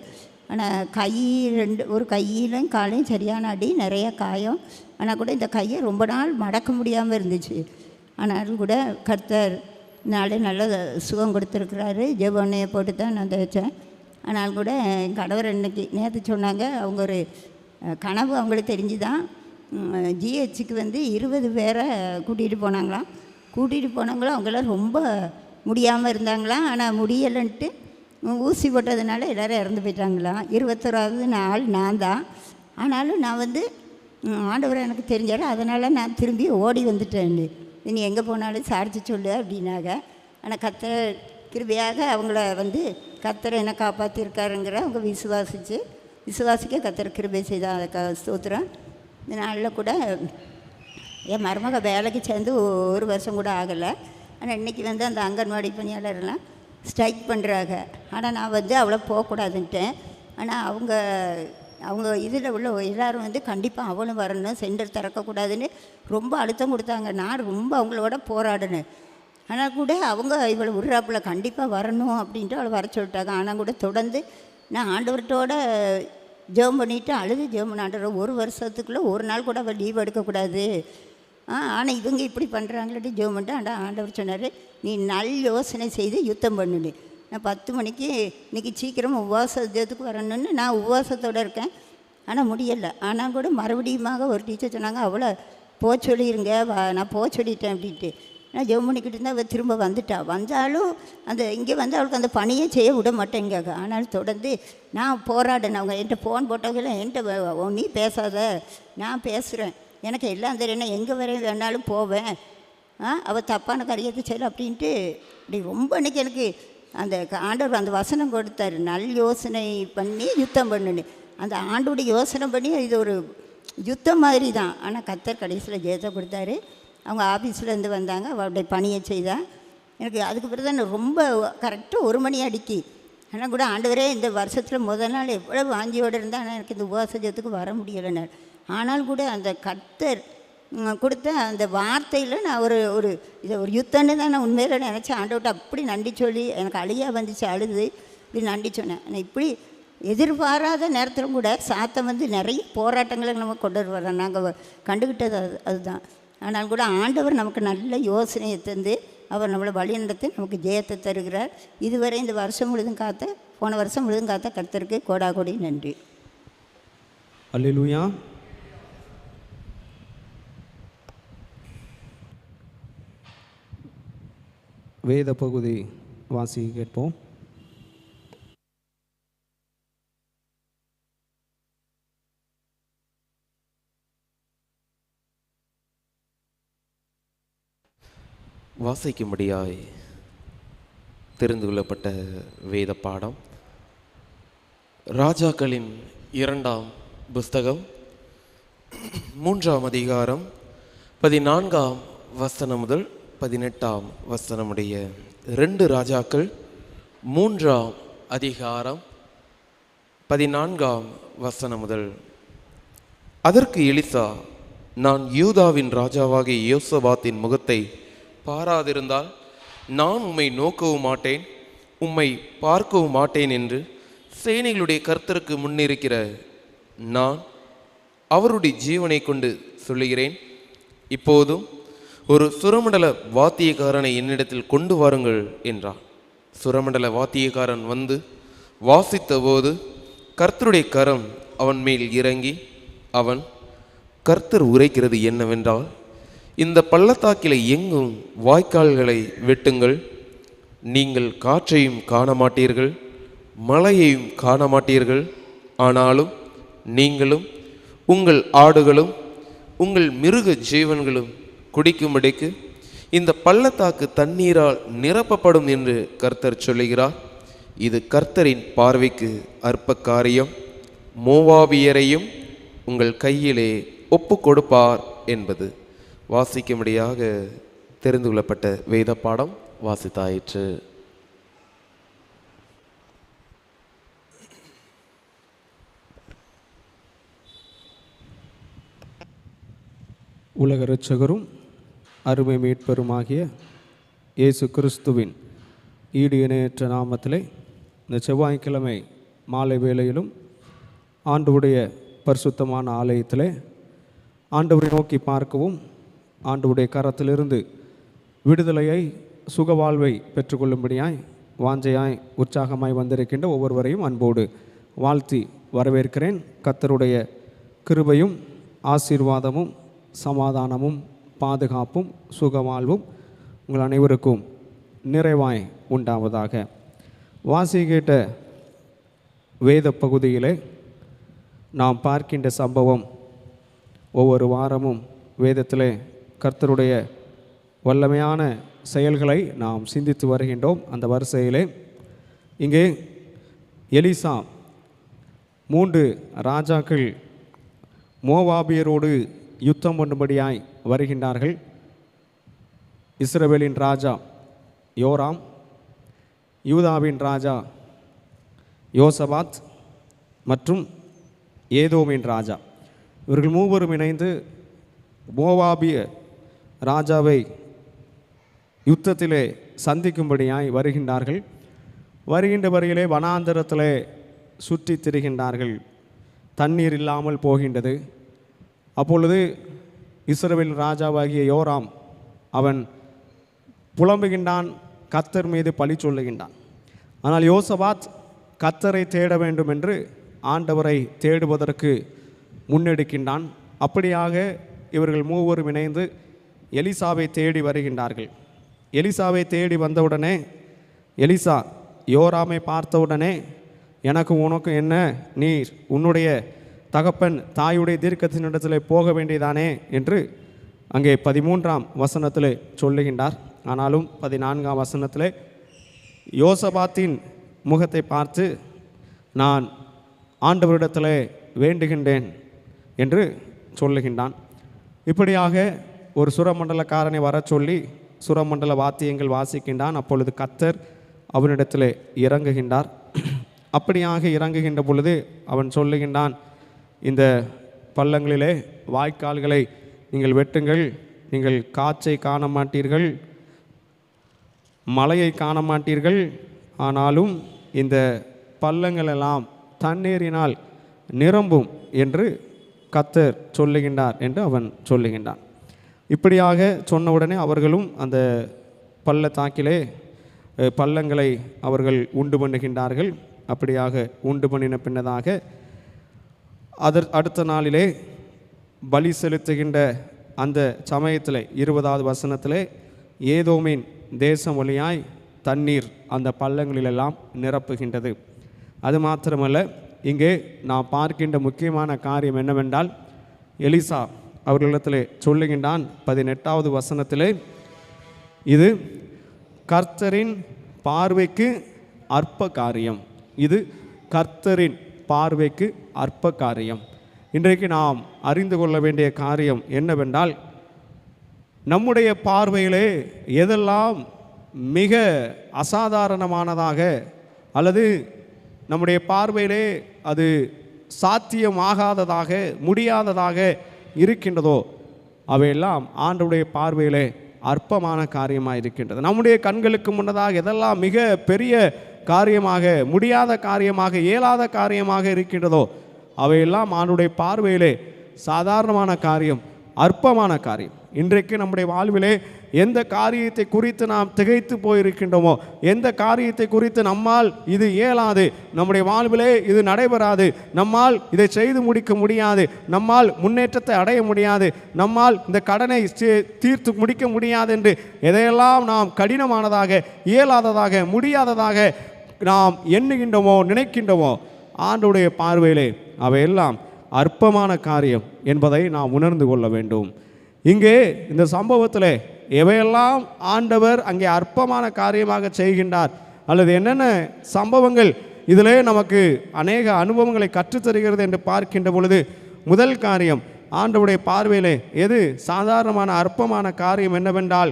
ஆனால் ஒரு கையிலும் காலையும் சரியான அடி, நிறைய காயம். ஆனால் கூட இந்த கையை ரொம்ப நாள் மடக்க முடியாமல் இருந்துச்சு. ஆனாலும் கூட கர்த்தர் நாளே நல்ல சுகம் கொடுத்துருக்குறாரு. ஜெபனையை போட்டு தான் நான் தைச்சேன். ஆனால் கூட என் கணவர் இன்னைக்கு நேற்று சொன்னாங்க, அவங்க ஒரு கனவு அவங்களுக்கு தெரிஞ்சு தான் ஜிஹெச்சுக்கு வந்து 20 பேரை கூட்டிகிட்டு போனாங்களாம். கூட்டிகிட்டு போனவங்களும் அவங்களாம் ரொம்ப முடியாமல் இருந்தாங்களாம். ஆனால் முடியலைன்ட்டு ஊசி போட்டதுனால எல்லோரும் இறந்து போயிட்டாங்களாம். 21வது நாள் நான் தான். ஆனாலும் நான் வந்து ஆண்டவர் எனக்கு தெரிஞ்சாரு, அதனால் நான் திரும்பி ஓடி வந்துட்டேன். நீ எங்கே போனாலும் சாட்சி சொல்லு அப்படின்னாங்க. ஆனால் கர்த்தர் கிருபையாக அவங்கள வந்து கர்த்தர் என்னை காப்பாற்றிருக்காருங்கிற அவங்க விசுவாசிக்க கர்த்தர் கிருபை செய்தால் அதுக்காக ஸ்தோத்திரம். இந்த நாளில் கூட என் மருமக வேலைக்கு சேர்ந்து 1 வருஷம் கூட ஆகலை. ஆனால் இன்றைக்கி வந்து அந்த அங்கன்வாடி பணியாளர்லாம் ஸ்ட்ரைக் பண்ணுறாங்க. ஆனால் நான் வந்து அவ்வளோ போகக்கூடாதுன்ட்டேன். ஆனால் அவங்க இதில் உள்ள எல்லோரும் வந்து கண்டிப்பாக அவளும் வரணும், சென்டர் திறக்கக்கூடாதுன்னு ரொம்ப அழுத்தம் கொடுத்தாங்க. நான் ரொம்ப அவங்களோட போராடினேன். ஆனால் கூட அவங்க இவளை விட்றாப்புல கண்டிப்பாக வரணும் அப்படின்ட்டு அவளை வர சொல்லிட்டாங்க. ஆனால் கூட தொடர்ந்து நான் ஆண்டவர்கிட்டோட ஜெபம் பண்ணிவிட்டு அழுது ஜெபம் பண்ண, ஆண்டவர் 1 வருஷத்துக்குள்ளே ஒரு நாள் கூட அவள் லீவ் எடுக்கக்கூடாது. ஆனால் இவங்க இப்படி பண்ணுறாங்களே ஜெபம் பண்ணிட்டு ஆண்டவர் சொன்னார், நீ நல் யோசனை செய்து யுத்தம் பண்ணுன்னு. நான் 10 மணிக்கு இன்றைக்கி சீக்கிரம் உபவாசத்துக்கு வரணும்னு நான் உபவாசத்தோடு இருக்கேன். ஆனால் முடியலை. ஆனால் கூட மறுபடியுமாக ஒரு டீச்சர் சொன்னாங்க, அவளை போக சொல்லிடுங்க, நான் போக சொல்லிட்டேன் அப்படின்ட்டு. நான் ஜெபம் பண்ணிக்கிட்டு இருந்தால் அவள் திரும்ப வந்தாலும் இங்கே வந்து அவளுக்கு அந்த பணியை செய்ய விட மாட்டேங்க. ஆனாலும் தொடர்ந்து நான் போராடினேன். அவங்க என்கிட்ட ஃபோன் போட்டவங்களாம் என்கிட்ட நீ பேசாத, நான் பேசுகிறேன், எனக்கு எல்லாம் தெரியும், எங்கே வரை வேணாலும் போவேன், அவள் தப்பான காரியத்தை செய்யலை அப்படின்ட்டு அப்படி ரொம்ப இன்றைக்கி எனக்கு அந்த ஆண்டவர் அந்த வசனம் கொடுத்தாரு, நல் யோசனை பண்ணி யுத்தம் பண்ணுன்னு. அந்த ஆண்டோடைய யோசனை பண்ணி இது ஒரு யுத்தம் மாதிரி தான். ஆனால் கர்த்தர் கடைசியில் ஜெயத்தை கொடுத்தாரு. அவங்க ஆஃபீஸ்லேருந்து வந்தாங்க, அவளுடைய பணியை செய்தால் எனக்கு அதுக்கு பிறகு தான் ரொம்ப கரெக்டாக 1 மணி அடிக்கி. ஆனால் கூட ஆண்டவரே இந்த வருஷத்தில் முதல் நாள் எவ்வளோ வாஞ்சியோடு இருந்தால் ஆனால் எனக்கு இந்த உபவாசத்துக்கு வர முடியலை. ஆனால் கூட அந்த கர்த்தர் கொடுத்த அந்த வார்த்தையில் நான் இதை ஒரு யுத்தம்னு தான் நான் உண்மையில் நினச்சேன். ஆண்டவர்கிட்ட அப்படி நன்றி சொல்லி எனக்கு அழியாக வந்துச்சு, அழுது இப்படி நன்றி சொன்னேன். ஆனால் இப்படி எதிர்பாராத நேரத்திலும் கூட சாத்தம் வந்து நிறைய போராட்டங்களை நம்ம கொண்டு வரோம். நாங்கள் கண்டுக்கிட்டது அதுதான். ஆனால் கூட ஆண்டவர் நமக்கு நல்ல யோசனையை தந்து அவர் நம்மளை வழி நடத்தி நமக்கு ஜெயத்தை தருகிறார். இதுவரை இந்த வருஷம் முழுதும் போன வருஷம் முழுதும் காத்த கர்த்தருக்கு கோடாகோடி நன்றி.
அல்லேலூயா. வேத பகுதி வாசி கேட்போம்.
வாசிக்கும்படியாய் தெரிந்து கொள்ளப்பட்ட வேத பாடம் ராஜாக்களின் 2ஆம் புஸ்தகம் 3ஆம் அதிகாரம் 14ஆம் வசனம் முதல் 18ஆம் வசனமுடைய 2 ராஜாக்கள் 3ஆம் அதிகாரம் 14ஆம் வசனம் முதல். அதற்கு எலிசா, நான் யூதாவின் ராஜாவாகிய யோசபாத்தின் முகத்தை பாராதிருந்தால் நான் உம்மை நோக்கவும் மாட்டேன், உம்மை பார்க்கவும் மாட்டேன் என்று சேனைகளுடைய கர்த்தருக்கு முன்னிருக்கிற நான் அவருடைய ஜீவனை கொண்டு சொல்லுகிறேன். இப்போதும் ஒரு சுரமண்டல வாத்தியக்காரனை என்னிடத்தில் கொண்டு வாருங்கள் என்றார். சுரமண்டல வாத்தியக்காரன் வந்து வாசித்த போது கர்த்தருடைய கரம் அவன் மேல் இறங்கி அவன், கர்த்தர் உரைக்கிறது என்னவென்றால், இந்த பள்ளத்தாக்கில் எங்கும் வாய்க்கால்களை வெட்டுங்கள், நீங்கள் காற்றையும் காண மாட்டீர்கள், மழையையும் காண மாட்டீர்கள், ஆனாலும் நீங்களும் உங்கள் ஆடுகளும் உங்கள் மிருக ஜீவன்களும் குடிக்கும்படிக்கு இந்த பள்ளத்தாக்கு தண்ணீரால் நிரப்பப்படும் என்று கர்த்தர் சொல்லுகிறார். இது கர்த்தரின் பார்வைக்கு அற்ப காரியம், மோவாபியரையும் உங்கள் கையிலே ஒப்பு கொடுப்பார் என்பது. வாசிக்கும்படியாக தெரிந்து கொள்ளப்பட்ட வேத பாடம் வாசித்தாயிற்று.
உலக இரட்சகரும் அருமை மீட்பெருமாகிய இயேசு கிறிஸ்துவின் ஈடு இணையற்ற நாமத்திலே இந்த செவ்வாய்க்கிழமை மாலை வேளையிலும் ஆண்டவருடைய பரிசுத்தமான ஆலயத்திலே ஆண்டவரை நோக்கி பார்க்கவும், ஆண்டவருடைய கரத்திலிருந்து விடுதலையை சுகவாழ்வை பெற்றுக்கொள்ளும்படியாய் வாஞ்சையாய் உற்சாகமாய் வந்திருக்கின்ற ஒவ்வொருவரையும் அன்போடு வாழ்த்தி வரவேற்கிறேன். கர்த்தருடைய கிருபையும் ஆசீர்வாதமும் சமாதானமும் பாதுகாப்பும் சுகவாழ்வும் உங்கள் அனைவருக்கும் நிறைவாய் உண்டாவதாக. வாசி கேட்ட வேத பகுதியிலே நாம் பார்க்கின்ற சம்பவம் ஒவ்வொரு வாரமும் வேதத்திலே கர்த்தருடைய வல்லமையான செயல்களை நாம் சிந்தித்து வருகின்றோம். அந்த வரிசையிலே இங்கே எலிசா 3 ராஜாக்கள் மோவாபியரோடு யுத்தம் பண்ணும்படியாய் வருகின்றார்கள். இஸ்ரவேலின் ராஜா யோராம், யூதாவின் ராஜா யோசபாத் மற்றும் ஏதோமின் ராஜா, இவர்கள் மூவரும் இணைந்து மோவாபிய ராஜாவை யுத்தத்திலே சந்திக்கும்படியாய் வருகின்றார்கள். வருகின்ற வரையிலே வனாந்தரத்திலே சுற்றி திரிகின்றார்கள். தண்ணீர் இல்லாமல் போகின்றது. அப்பொழுது இஸ்ரவேல் ராஜாவாகிய யோராம் அவன் புலம்புகின்றான், கர்த்தர் மீது பழி சொல்லுகின்றான். ஆனால் யோசபாத் கர்த்தரை தேட வேண்டும் என்று ஆண்டவரை தேடுவதற்கு முன்னெடுக்கின்றான். அப்படியாக இவர்கள் மூவரும் இணைந்து எலிசாவை தேடி வருகின்றார்கள். எலிசாவை தேடி வந்தவுடனே எலிசா யோராமை பார்த்தவுடனே, எனக்கு உனக்கு என்ன, நீர் உன்னுடைய தகப்பன் தாயுடைய தீர்க்கத்தினிடத்தில் போக வேண்டியதானே என்று அங்கே 13ஆம் வசனத்தில் சொல்லுகின்றார். ஆனாலும் 14ஆம் வசனத்தில் யோசபாத்தின் முகத்தை பார்த்து நான் ஆண்டவரிடத்தில் வேண்டுகின்றேன் என்று சொல்லுகின்றான். இப்படியாக ஒரு சுரமண்டலக்காரனை வர சொல்லி சுரமண்டல வாத்தியங்கள் வாசிக்கின்றான். அப்பொழுது கர்த்தர் அவனிடத்தில் இறங்குகின்றார். அப்படியாக இறங்குகின்ற பொழுது அவன் சொல்லுகின்றான், இந்த பள்ளங்களிலே வாய்க்கால்களை நீங்கள் வெட்டுங்கள், நீங்கள் காற்றை காண மாட்டீர்கள், மழையை காண மாட்டீர்கள், ஆனாலும் இந்த பள்ளங்களெல்லாம் தண்ணீரினால் நிரம்பும் என்று கர்த்தர் சொல்லுகின்றார் என்று அவன் சொல்லுகின்றான். இப்படியாக சொன்னவுடனே அவர்களும் அந்த பள்ளத்தாக்கிலே பள்ளங்களை அவர்கள் உண்டு பண்ணுகின்றார்கள். அப்படியாக உண்டு பண்ணின பின்னதாக அடுத்த நாளிலே பலி செலுத்துகின்ற அந்த சமயத்தில் 20வது வசனத்திலே ஏதோமின் தேசம் வழியாய் தண்ணீர் அந்த பள்ளங்களிலெல்லாம் நிரப்புகின்றது. அது மாத்திரமல்ல, இங்கே நாம் பார்க்கின்ற முக்கியமான காரியம் என்னவென்றால், எலிசா அவர்களிடத்தில் சொல்லுகின்றான் 18வது வசனத்திலே, இது கர்த்தரின் பார்வைக்கு அற்ப காரியம், இது கர்த்தரின் பார்வைக்கு அற்ப காரியம். இன்றைக்கு நாம் அறிந்து கொள்ள வேண்டிய காரியம் என்னவென்றால், நம்முடைய பார்வையிலே எதெல்லாம் மிக அசாதாரணமானதாக அல்லது நம்முடைய பார்வையிலே அது சாத்தியமாகாததாக முடியாததாக இருக்கின்றதோ அவையெல்லாம் ஆண்டவருடைய பார்வையிலே அற்பமான காரியமாக இருக்கின்றது. நம்முடைய கண்களுக்கு முன்னதாக எதெல்லாம் மிக பெரிய காரியமாக, முடியாத காரியமாக, இயலாத காரியமாக இருக்கின்றதோ அவையெல்லாம் ஆண்டவருடைய பார்வையிலே சாதாரணமான காரியம், அற்பமான காரியம். இன்றைக்கு நம்முடைய வாழ்விலே எந்த காரியத்தை குறித்து நாம் திகைத்து போயிருக்கின்றோமோ, எந்த காரியத்தை குறித்து நம்மால் இது இயலாது, நம்முடைய வாழ்விலே இது நடைபெறாது, நம்மால் இதை செய்து முடிக்க முடியாது, நம்மால் முன்னேற்றத்தை அடைய முடியாது, நம்மால் இந்த கடனை தீர்த்து முடிக்க முடியாது என்று எதையெல்லாம் நாம் கடினமானதாக, இயலாததாக, முடியாததாக நாம் எண்ணுகின்றோமோ, நினைக்கின்றோமோ, ஆண்டவருடைய பார்வையிலே அவையெல்லாம் அற்பமான காரியம் என்பதை நாம் உணர்ந்து கொள்ள வேண்டும். இங்கே இந்த சம்பவத்தில் எவையெல்லாம் ஆண்டவர் அங்கே அற்பமான காரியமாக செய்கின்றார் அல்லது என்னென்ன சம்பவங்கள் இதிலே நமக்கு அநேக அனுபவங்களை கற்றுத்தருகிறது என்று பார்க்கின்ற பொழுது, முதல் காரியம் ஆண்டவருடைய பார்வையிலே எது சாதாரணமான அற்பமான காரியம் என்னவென்றால்,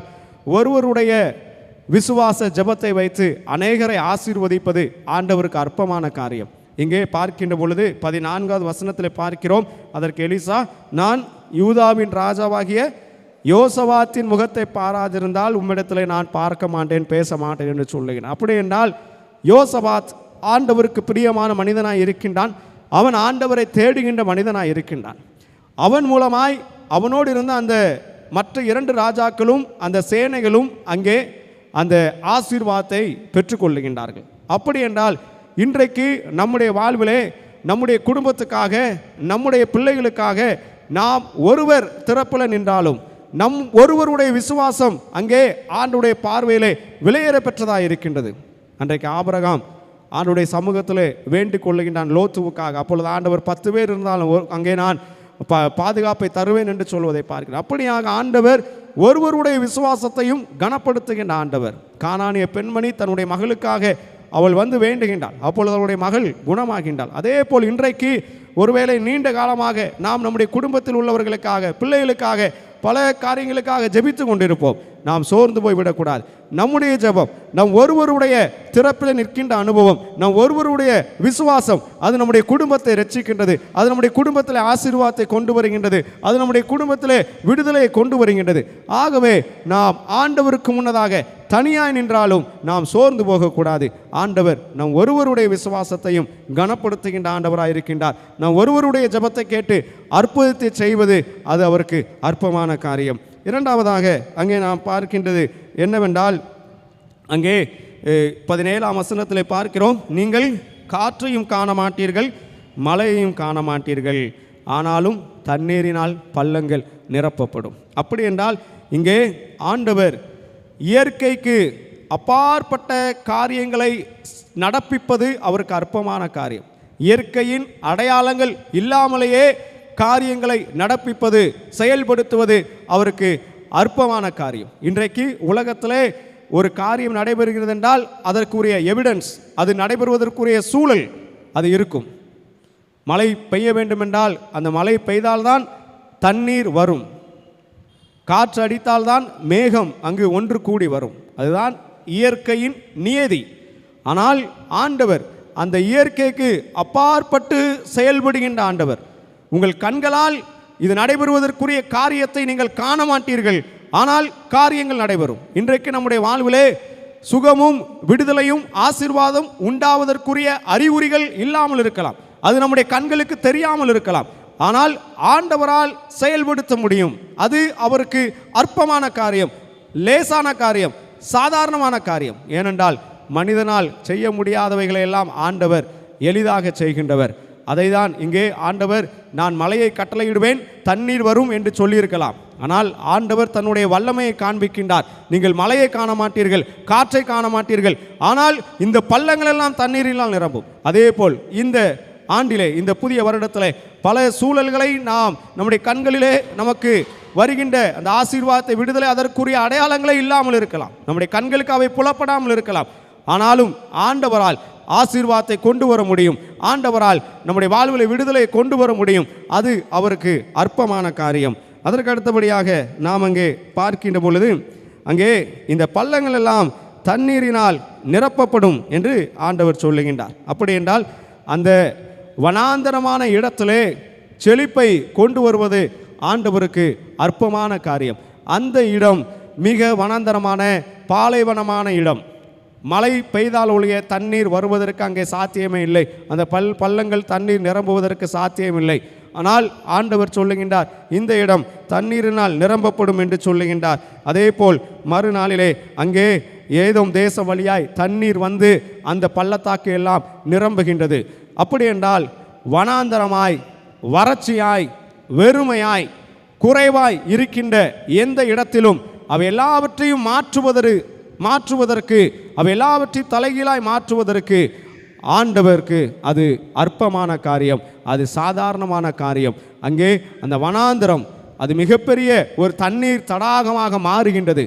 ஒருவருடைய விசுவாச ஜெபத்தை வைத்து அநேகரை ஆசீர்வதிப்பது ஆண்டவருக்கு அற்பமான காரியம். இங்கே பார்க்கின்ற பொழுது 14வது வசனத்தில் பார்க்கிறோம், அதற்கு எலிசா, நான் யூதாவின் ராஜாவாகிய யோசபாத்தின் முகத்தை பாராதிருந்தால் உம்மிடத்தில் நான் பார்க்க மாட்டேன், பேச மாட்டேன் என்று சொல்லுகிறேன். அப்படி என்றால் யோசபாத் ஆண்டவருக்கு பிரியமான மனிதனாய் இருக்கின்றான். அவன் ஆண்டவரை தேடுகின்ற மனிதனாய் இருக்கின்றான். அவன் மூலமாய் அவனோடு இருந்த அந்த மற்ற 2 ராஜாக்களும் அந்த சேனைகளும் அங்கே அந்த ஆசீர்வாதத்தை பெற்றுக்கொள்ளுகின்றார்கள். அப்படி என்றால் இன்றைக்கு நம்முடைய வாழ்விலே நம்முடைய குடும்பத்துக்காக நம்முடைய பிள்ளைகளுக்காக நாம் ஒருவர் திறப்பில் நின்றாலும் நம் ஒருவருடைய விசுவாசம் அங்கே ஆண்டுடைய பார்வையிலே விலையேற பெற்றதாக இருக்கின்றது. அன்றைக்கு ஆபிரகாம் ஆண்டுடைய சமூகத்தில் வேண்டிக் கொள்ளுகின்றான் லோத்துவுக்காக. அப்பொழுது ஆண்டவர் 10 பேர் இருந்தாலும் அங்கே நான் பாதுகாப்பை தருவேன் என்று சொல்வதை பார்க்கிறேன். அப்படியாக ஆண்டவர் ஒருவருடைய விசுவாசத்தையும் கனப்படுத்துகின்ற ஆண்டவர். கானானிய பெண்மணி தன்னுடைய மகளுக்காக அவள் வந்து வேண்டுகின்றாள். அப்பொழுது அவளுடைய மகள் குணமாகின்றாள். அதே போல் இன்றைக்கு ஒருவேளை நீண்ட காலமாக நாம் நம்முடைய குடும்பத்தில் உள்ளவர்களுக்காக பிள்ளைகளுக்காக பல காரியங்களுக்காக ஜெபித்து கொண்டிருப்போம். நாம் சோர்ந்து போய் விடக்கூடாது. நம்முடைய ஜெபம், நம் ஒருவருடைய திறப்பில் நிற்கின்ற அனுபவம், நம் ஒருவருடைய விசுவாசம் அது நம்முடைய குடும்பத்தை ரட்சிக்கின்றது. அது நம்முடைய குடும்பத்தில் ஆசீர்வாதத்தை கொண்டு வருகின்றது. அது நம்முடைய குடும்பத்தில் விடுதலையை கொண்டு வருகின்றது. ஆகவே நாம் ஆண்டவருக்கு முன்னதாக தனியாய் நின்றாலும் நாம் சோர்ந்து போகக்கூடாது. ஆண்டவர் நம் ஒருவருடைய விசுவாசத்தையும் கனப்படுத்துகின்ற ஆண்டவராக இருக்கின்றார். நம் ஒருவருடைய ஜெபத்தை கேட்டு அற்புதத்தை செய்வது அது அவருக்கு அற்பமான காரியம். இரண்டாவதாக அங்கே நாம் பார்க்கின்றது என்னவென்றால், அங்கே 17ஆம் வசனத்தில் பார்க்கிறோம், நீங்கள் காற்றையும் காண மாட்டீர்கள், மழையையும் காண மாட்டீர்கள், ஆனாலும் தண்ணீரினால் பள்ளங்கள் நிரப்பப்படும். அப்படி என்றால் இங்கே ஆண்டவர் இயற்கைக்கு அப்பாற்பட்ட காரியங்களை நடப்பிப்பது அவருக்கு அற்பமான காரியம். இயற்கையின் அடையாளங்கள் இல்லாமலேயே காரியங்களை நடப்பிப்பது செயல்படுத்துவது அவருக்கு அற்பமான காரியம். இன்றைக்கு உலகத்திலே ஒரு காரியம் நடைபெறுகிறது என்றால் அதற்குரிய எவிடன்ஸ், அது நடைபெறுவதற்குரிய சூழல் அது இருக்கும். மழை பெய்ய வேண்டுமென்றால் அந்த மழை பெய்தால்தான் தண்ணீர் வரும். காற்று அடித்தால்தான் மேகம் அங்கு ஒன்று கூடி வரும். அதுதான் இயற்கையின் நியதி. ஆனால் ஆண்டவர் அந்த இயற்கைக்கு அப்பாற்பட்டு செயல்படுகின்ற ஆண்டவர். உங்கள் கண்களால் இது நடைபெறுவதற்குரிய காரியத்தை நீங்கள் காண மாட்டீர்கள், ஆனால் காரியங்கள் நடைபெறும். இன்றைக்கு நம்முடைய வாழ்விலே சுகமும் விடுதலையும் ஆசீர்வாதம் உண்டாவதற்குரிய அறிகுறிகள் இல்லாமல் இருக்கலாம். அது நம்முடைய கண்களுக்கு தெரியாமல் இருக்கலாம். ஆனால் ஆண்டவரால் செயல்படுத்த முடியும். அது அவருக்கு அற்பமான காரியம், லேசான காரியம், சாதாரணமான காரியம். ஏனென்றால் மனிதனால் செய்ய முடியாதவைகளை எல்லாம் ஆண்டவர் எளிதாக செய்கின்றவர். அதை தான் இங்கே ஆண்டவர் நான் மலையை கட்டளையிடுவேன் தண்ணீர் வரும் என்று சொல்லியிருக்கலாம். ஆனால் ஆண்டவர் தன்னுடைய வல்லமையை காண்பிக்கின்றார். நீங்கள் மலையை காண மாட்டீர்கள், காற்றை காண மாட்டீர்கள், ஆனால் இந்த பள்ளங்கள் எல்லாம் தண்ணீரினால் நிரம்பும். அதே போல் இந்த ஆண்டிலே, இந்த புதிய வருடத்திலே பல சூழல்களை நாம் நம்முடைய கண்களிலே நமக்கு வருகின்ற அந்த ஆசீர்வாதத்தை விடுதலை அதற்குரிய அடையாளங்களே இல்லாமல் இருக்கலாம். நம்முடைய கண்களுக்கு அவை புலப்படாமல் இருக்கலாம். ஆனாலும் ஆண்டவரால் ஆசீர்வாதத்தை கொண்டு வர முடியும். ஆண்டவரால் நம்முடைய வாழ்வில் விடுதலையை கொண்டு வர முடியும். அது அவருக்கு அற்பமான காரியம். அதற்கு அடுத்தபடியாக நாம் அங்கே பார்க்கின்ற பொழுது அங்கே இந்த பள்ளங்கள் எல்லாம் தண்ணீரினால் நிரப்பப்படும் என்று ஆண்டவர் சொல்லுகின்றார். அப்படி என்றால் அந்த வனாந்தரமான இடத்திலே செழிப்பை கொண்டு வருவது ஆண்டவருக்கு அற்பமான காரியம். அந்த இடம் மிக வனாந்தரமான பாலைவனமான இடம். மழை பெய்தால் ஒழிய தண்ணீர் வருவதற்கு அங்கே சாத்தியமே இல்லை. அந்த பள்ளங்கள் தண்ணீர் நிரம்புவதற்கு சாத்தியமில்லை. ஆனால் ஆண்டவர் சொல்லுகின்றார் இந்த இடம் தண்ணீரினால் நிரம்பப்படும் என்று சொல்லுகின்றார். அதே போல் மறுநாளிலே அங்கே ஏதோம் தேசம் வழியாய் தண்ணீர் வந்து அந்த பள்ளத்தாக்கு எல்லாம் நிரம்புகின்றது. அப்படி என்றால் வனாந்தரமாய், வறட்சியாய், வெறுமையாய், குறைவாய் இருக்கின்ற எந்த இடத்திலும் அவை எல்லாவற்றையும் மாற்றுவதற்கு அவை எல்லாவற்றையும் தலைகீழாய் மாற்றுவதற்கு ஆண்டவருக்கு அது அற்பமான காரியம், அது சாதாரணமான காரியம். அங்கே அந்த வனாந்தரம் அது மிகப்பெரிய ஒரு தண்ணீர் தடாகமாக மாறுகின்றது.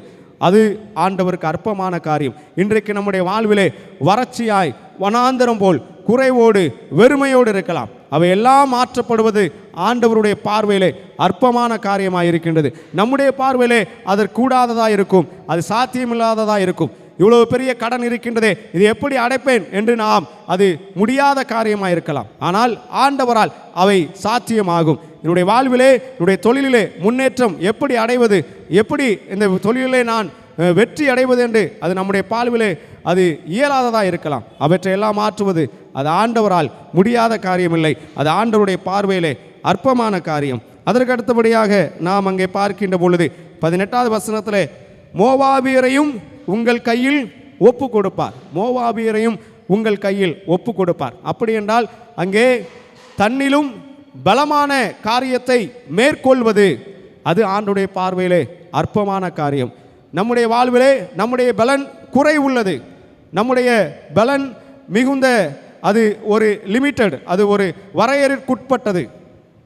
அது ஆண்டவருக்கு அற்பமான காரியம். இன்றைக்கு நம்முடைய வாழ்விலே வறட்சியாய், வனாந்தரம் போல் குறைவோடு, வெறுமையோடு இருக்கலாம். அவை எல்லாம் மாற்றப்படுவது ஆண்டவருடைய பார்வையிலே அற்பமான காரியமாக இருக்கின்றது. நம்முடைய பார்வையிலே அதற்கூடாததாக இருக்கும், அது சாத்தியமில்லாததாக இருக்கும். இவ்வளவு பெரிய கடன் இருக்கின்றதே, இது எப்படி அடைப்பேன் என்று நாம் அது முடியாத காரியமாக இருக்கலாம். ஆனால் ஆண்டவரால் அவை சாத்தியமாகும். என்னுடைய வாழ்விலே, என்னுடைய தொழிலிலே முன்னேற்றம் எப்படி அடைவது, எப்படி இந்த தொழிலிலே நான் வெற்றி அடைவது என்று அது நம்முடைய வாழ்விலே அது இயலாததாக இருக்கலாம். அவற்றையெல்லாம் மாற்றுவது அது ஆண்டவரால் முடியாத காரியமில்லை. அது ஆண்டவருடைய பார்வையிலே அற்பமான காரியம். அதற்கு அடுத்தபடியாக நாம் அங்கே பார்க்கின்ற பொழுது 18வது வசனத்தில் மோவாபியரையும் உங்கள் கையில் ஒப்பு கொடுப்பார். மோவாபியரையும் உங்கள் கையில் ஒப்பு கொடுப்பார். அப்படி என்றால் அங்கே தன்னிலும் பலமான காரியத்தை மேற்கொள்வது அது ஆண்டுடைய பார்வையிலே அற்பமான காரியம். நம்முடைய வாழ்விலே நம்முடைய பலன் குறை உள்ளது. நம்முடைய பலன் மிகுந்த அது ஒரு லிமிட்டட், அது ஒரு வரையறைக்குட்பட்டது.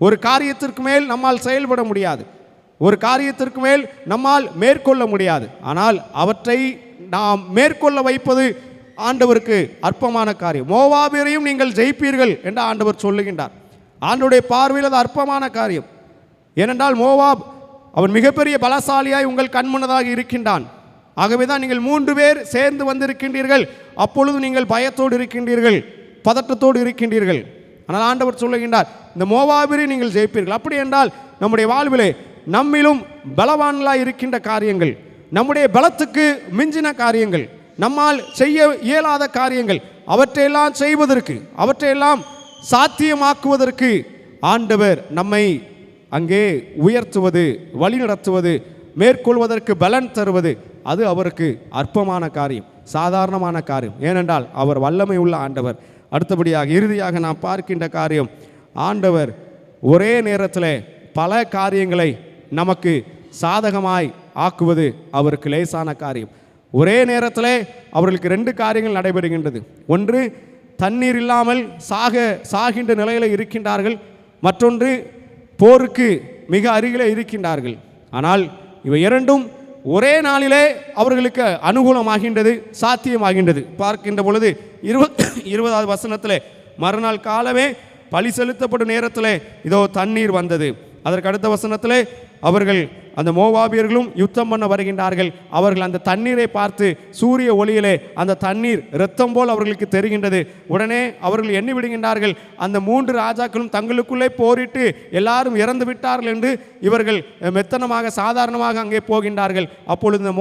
ஒரு காரியத்திற்கு மேல் நம்மால் செயல்பட முடியாது. ஒரு காரியத்திற்கு மேல் நம்மால் மேற்கொள்ள முடியாது. ஆனால் அவற்றை நாம் மேற்கொள்ள வைப்பது ஆண்டவருக்கு அற்பமான காரியம். மோவாபியரையும் நீங்கள் ஜெயிப்பீர்கள் என்று ஆண்டவர் சொல்லுகின்றார். ஆண்டவருடைய பார்வையில் அது அற்பமான காரியம். ஏனென்றால் மோவாப் அவன் மிகப்பெரிய பலசாலியாய் உங்கள் கண்முன்னதாக இருக்கின்றான். ஆகவே தான் நீங்கள் 3 பேர் சேர்ந்து வந்திருக்கின்றீர்கள். அப்பொழுது நீங்கள் பயத்தோடு இருக்கின்றீர்கள், பதட்டத்தோடு இருக்கின்றீர்கள். ஆனால் ஆண்டவர் சொல்லுகின்றார், இந்த மோவாபியரை நீங்கள் ஜெயிப்பீர்கள். அப்படி என்றால் நம்முடைய வாழ்விலே நம்மிலும் பலவான்களாய் இருக்கின்ற காரியங்கள், நம்முடைய பலத்துக்கு மிஞ்சின காரியங்கள், நம்மால் செய்ய இயலாத காரியங்கள், அவற்றையெல்லாம் செய்வதற்கு, அவற்றையெல்லாம் சாத்தியமாக்குவதற்கு ஆண்டவர் நம்மை அங்கே உயர்த்துவது, வழிநடத்துவது, மேற்கொள்வதற்கு பலன் தருவது அது அவருக்கு அற்பமான காரியம், சாதாரணமான காரியம். ஏனென்றால் அவர் வல்லமை உள்ள ஆண்டவர். அடுத்தபடியாக இறுதியாக நாம் பார்க்கின்ற காரியம், ஆண்டவர் ஒரே நேரத்தில் பல காரியங்களை நமக்கு சாதகமாய் ஆக்குவது அவருக்கு லேசான காரியம். ஒரே நேரத்தில் அவர்களுக்கு 2 காரியங்கள் நடைபெறுகின்றது. ஒன்று, தண்ணீர் இல்லாமல் சாகின்ற நிலையில் இருக்கின்றார்கள். மற்றொன்று, போருக்கு மிக அருகிலே இருக்கின்றார்கள். ஆனால் இவை 2ம் ஒரே நாளிலே அவர்களுக்கு அனுகூலமாகின்றது, சாத்தியமாகின்றது. பார்க்கின்ற பொழுது 20வது வசனத்தில் மறுநாள் காலமே பலி செலுத்தப்படும் நேரத்தில் இதோ தண்ணீர் வந்தது. அதற்கு அடுத்த வசனத்தில் அவர்கள் அந்த மோவாபியர்களும் யுத்தம் பண்ண வருகின்றார்கள். அவர்கள் அந்த தண்ணீரை பார்த்து சூரிய ஒளியிலே அந்த தண்ணீர் இரத்தம் போல் அவர்களுக்கு தெரிகின்றது. உடனே அவர்கள் எண்ணி விடுகின்றார்கள், அந்த 3 ராஜாக்களும் தங்களுக்குள்ளே போரிட்டு எல்லாரும் இறந்து விட்டார்கள் என்று இவர்கள் மெத்தனமாக சாதாரணமாக அங்கே போகின்றார்கள். அப்பொழுது இந்த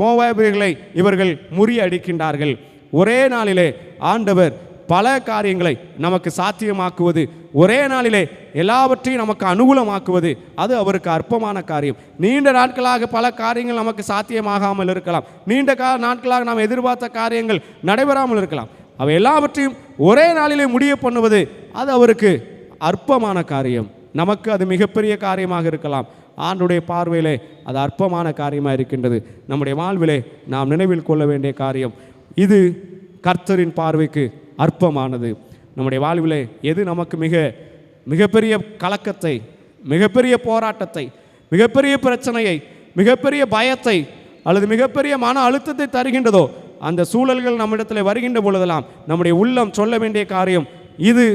மோவாபியர்களை இவர்கள் முறியடிக்கின்றார்கள். ஒரே நாளிலே ஆண்டவர் பல காரியங்களை நமக்கு சாத்தியமாக்குவது, ஒரே நாளிலே எல்லாவற்றையும் நமக்கு அனுகூலமாக்குவது அது அவருக்கு அற்பமான காரியம். நீண்ட நாட்களாக பல காரியங்கள் நமக்கு சாத்தியமாகாமல் இருக்கலாம். நீண்ட நாட்களாக நாம் எதிர்பார்த்த காரியங்கள் நடைபெறாமல் இருக்கலாம். அவை எல்லாவற்றையும் ஒரே நாளிலே முடிய பண்ணுவது அது அவருக்கு அற்பமான காரியம். நமக்கு அது மிகப்பெரிய காரியமாக இருக்கலாம். ஆண்டுடைய பார்வையிலே அது அற்பமான காரியமாக இருக்கின்றது. நம்முடைய வாழ்விலே நாம் நினைவில் கொள்ள வேண்டிய காரியம் இது கர்த்தரின் பார்வைக்கு அற்பமானது. நம்முடைய வாழ்விலே எது நமக்கு மிகப்பெரிய கலக்கத்தை, மிகப்பெரிய போராட்டத்தை, மிகப்பெரிய பிரச்சனையை, மிகப்பெரிய பயத்தை அல்லது மிகப்பெரிய மன அழுத்தத்தை தருகின்றதோ அந்த சூழல்கள் நம்மிடத்தில் வருகின்ற பொழுதெல்லாம் நம்முடைய உள்ளம் சொல்ல வேண்டிய காரியம் இது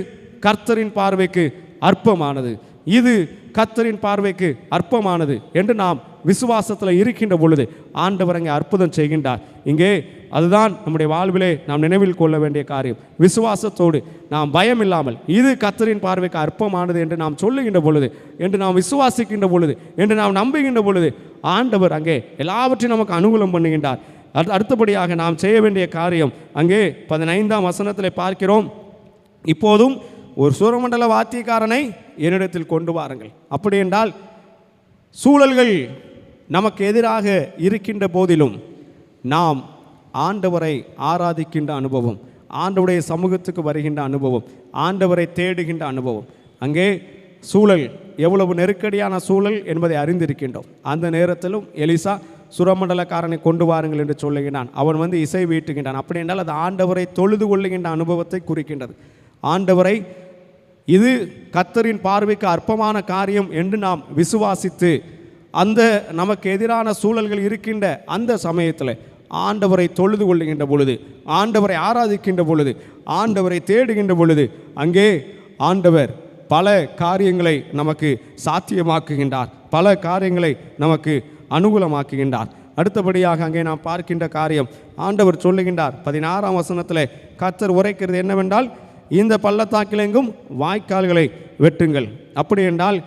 கர்த்தரின் பார்வைக்கு அற்பமானது, இது கர்த்தரின் பார்வைக்கு அற்பமானது என்று நாம் விசுவாசத்தில் இருக்கின்ற பொழுது ஆண்டவர் அங்கே அற்புதம் செய்கின்றார். இங்கே அதுதான் நம்முடைய வாழ்விலே நாம் நினைவில் கொள்ள வேண்டிய காரியம். விசுவாசத்தோடு நாம் பயம் இல்லாமல் இது கர்த்தரின் பார்வைக்கு அற்பமானது என்று நாம் சொல்லுகின்ற பொழுது, என்று நாம் விசுவாசிக்கின்ற பொழுது, என்று நாம் நம்புகின்ற பொழுது ஆண்டவர் அங்கே எல்லாவற்றையும் நமக்கு அனுகூலம் பண்ணுகின்றார். அடுத்தபடியாக நாம் செய்ய வேண்டிய காரியம் அங்கே 15ஆம் வசனத்தில் பார்க்கிறோம், இப்போதும் ஒரு சுரமண்டல வாத்தியக்காரனை என்னிடத்தில் கொண்டு வாருங்கள். அப்படி என்றால் சூழல்கள் நமக்கு எதிராக இருக்கின்ற போதிலும் நாம் ஆண்டவரை ஆராதிக்கின்ற அனுபவம், ஆண்டவருடைய சமூகத்துக்கு வருகின்ற அனுபவம், ஆண்டவரை தேடுகின்ற அனுபவம். அங்கே சூழல் எவ்வளவு நெருக்கடியான சூழல் என்பதை அறிந்திருக்கின்றோம். அந்த நேரத்திலும் எலிசா சுரமண்டலக்காரனை கொண்டு வாருங்கள் என்று சொல்லுகின்றான். அவன் இசை வீட்டுகின்றான். அப்படி என்றால் அது ஆண்டவரை தொழுது கொள்ளுகின்ற அனுபவத்தை குறிக்கின்றது. ஆண்டவரை இது கர்த்தரின் பார்வைக்கு அற்பமான காரியம் என்று நாம் விசுவாசித்து அந்த நமக்கு எதிரான சூழல்கள் இருக்கின்ற அந்த சமயத்தில் ஆண்டவரை தொழுது கொள்ளுகின்ற பொழுது, ஆண்டவரை ஆராதிக்கின்ற பொழுது, ஆண்டவரை தேடுகின்ற பொழுது அங்கே ஆண்டவர் பல காரியங்களை நமக்கு சாத்தியமாக்குகின்றார், பல காரியங்களை நமக்கு அனுகூலமாக்குகின்றார். அடுத்தபடியாக அங்கே நாம் பார்க்கின்ற காரியம் ஆண்டவர் சொல்லுகின்றார் 16ஆம் வசனத்தில் கர்த்தர் உரைக்கிறது என்னவென்றால், இந்த பள்ளத்தாக்கிலெங்கும் வாய்க்கால்களை வெட்டுங்கள். அப்படி என்றால்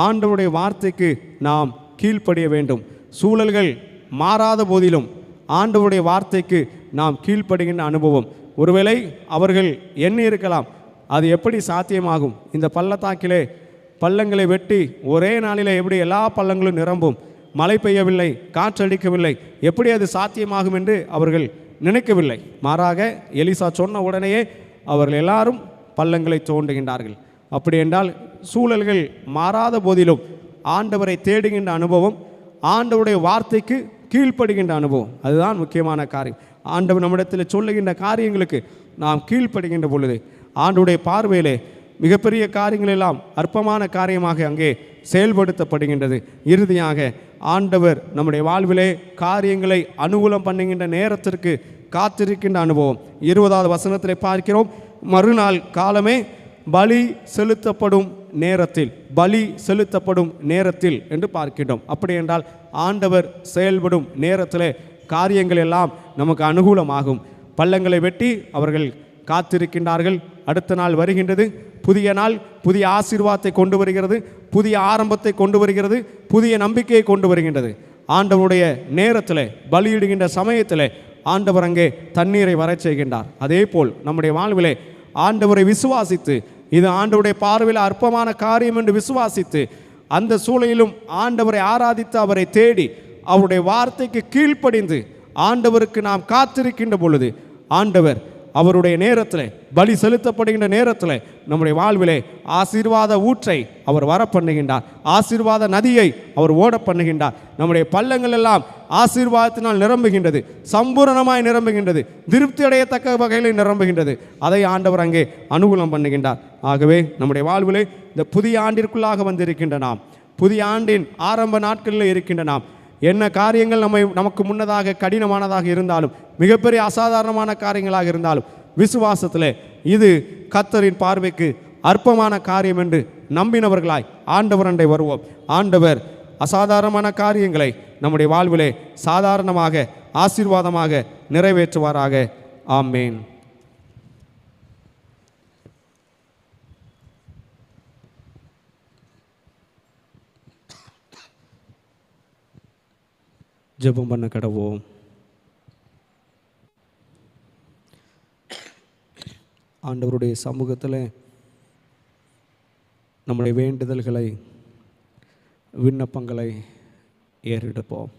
ஆண்டவருடைய வார்த்தைக்கு நாம் கீழ்ப்படிய வேண்டும். சூழல்கள் மாறாத போதிலும் ஆண்டவருடைய வார்த்தைக்கு நாம் கீழ்ப்படுகின்ற அனுபவம். ஒருவேளை அவர்கள் எண்ணி இருக்கலாம், அது எப்படி சாத்தியமாகும், இந்த பள்ளத்தாக்கிலே பள்ளங்களை வெட்டி ஒரே நாளில் எப்படி எல்லா பள்ளங்களும் நிரம்பும், மழை பெய்யவில்லை, காற்றடிக்கவில்லை, எப்படி அது சாத்தியமாகும் என்று அவர்கள் நினைக்கவில்லை. மாறாக எலிசா சொன்ன உடனேயே அவர்கள் எல்லாரும் பள்ளங்களை தோண்டுகின்றார்கள். அப்படி என்றால் சூழல்கள் மாறாத போதிலும் ஆண்டவரை தேடுகின்ற அனுபவம், ஆண்டவருடைய வார்த்தைக்கு கீழ்ப்படுகின்ற அனுபவம், அதுதான் முக்கியமான காரியம். ஆண்டவர் நம்மிடத்தில் சொல்லுகின்ற காரியங்களுக்கு நாம் கீழ்ப்படுகின்ற பொழுது ஆண்டவருடைய பார்வையிலே மிகப்பெரிய காரியங்கள் எல்லாம் அற்பமான காரியமாக அங்கே செயல்படுத்தப்படுகின்றது. இறுதியாக ஆண்டவர் நம்முடைய வாழ்விலே காரியங்களை அனுகூலம் பண்ணுகின்ற நேரத்திற்கு காத்திருக்கின்ற அனுபவம். 20வது வசனத்திலே பார்க்கிறோம், மறுநாள் காலமே பலி செலுத்தப்படும் நேரத்தில், பலி செலுத்தப்படும் நேரத்தில் என்று பார்க்கின்றோம். அப்படி என்றால் ஆண்டவர் செயல்படும் நேரத்தில் காரியங்கள் எல்லாம் நமக்கு அனுகூலமாகும். பள்ளங்களை வெட்டி அவர்கள் காத்திருக்கின்றார்கள். அடுத்த நாள் வருகின்றது, புதிய நாள் புதிய ஆசீர்வாதத்தை கொண்டு வருகிறது, புதிய ஆரம்பத்தை கொண்டு வருகிறது, புதிய நம்பிக்கையை கொண்டு வருகின்றது. ஆண்டவருடைய நேரத்தில் பலியிடுகின்ற சமயத்தில் ஆண்டவர் அங்கே தண்ணீரை வரச் செய்கின்றார். அதே போல் நம்முடைய வாழ்விலே ஆண்டவரை விசுவாசித்து, இது ஆண்டவருடைய பார்வையில் அற்பமான காரியம் என்று விசுவாசித்து, அந்த சூழலிலும் ஆண்டவரை ஆராதித்து அவரை தேடி அவருடைய வார்த்தைக்கு கீழ்ப்படிந்து ஆண்டவருக்கு நாம் காத்திருக்கின்ற பொழுது ஆண்டவர் அவருடைய நேரத்தில், பலி செலுத்தப்படுகின்ற நேரத்தில் நம்முடைய வாழ்விலே ஆசீர்வாத ஊற்றை அவர் வர பண்ணுகின்றார், ஆசீர்வாத நதியை அவர் ஓட பண்ணுகின்றார். நம்முடைய பள்ளங்கள் எல்லாம் ஆசீர்வாதத்தினால் நிரம்புகின்றது, சம்பூரணமாய் நிரம்புகின்றது, திருப்தி அடையத்தக்க வகையில் நிரம்புகின்றது. அதை ஆண்டவர் அங்கே அனுகூலம் பண்ணுகின்றார். ஆகவே நம்முடைய வாழ்விலே இந்த புதிய ஆண்டிற்குள்ளாக வந்திருக்கின்ற நாம், புதிய ஆண்டின் ஆரம்ப நாட்களில் இருக்கின்ற நாம், என்ன காரியங்கள் நமக்கு முன்னதாக கடினமானதாக இருந்தாலும், மிகப்பெரிய அசாதாரணமான காரியங்களாக இருந்தாலும், விசுவாசத்தில் இது கர்த்தரின் பார்வைக்கு அற்பமான காரியம் என்று நம்பினவர்களாய் ஆண்டவர் அண்டை வருவோம். ஆண்டவர் அசாதாரணமான காரியங்களை நம்முடைய வாழ்விலே சாதாரணமாக ஆசீர்வாதமாக நிறைவேற்றுவாராக. ஆமேன். ஜெபம் பண்ண கடவோம். ஆண்டவருடைய சமூகத்தில் நம்முடைய வேண்டுதல்களை, விண்ணப்பங்களை ஏறெடுப்போம்.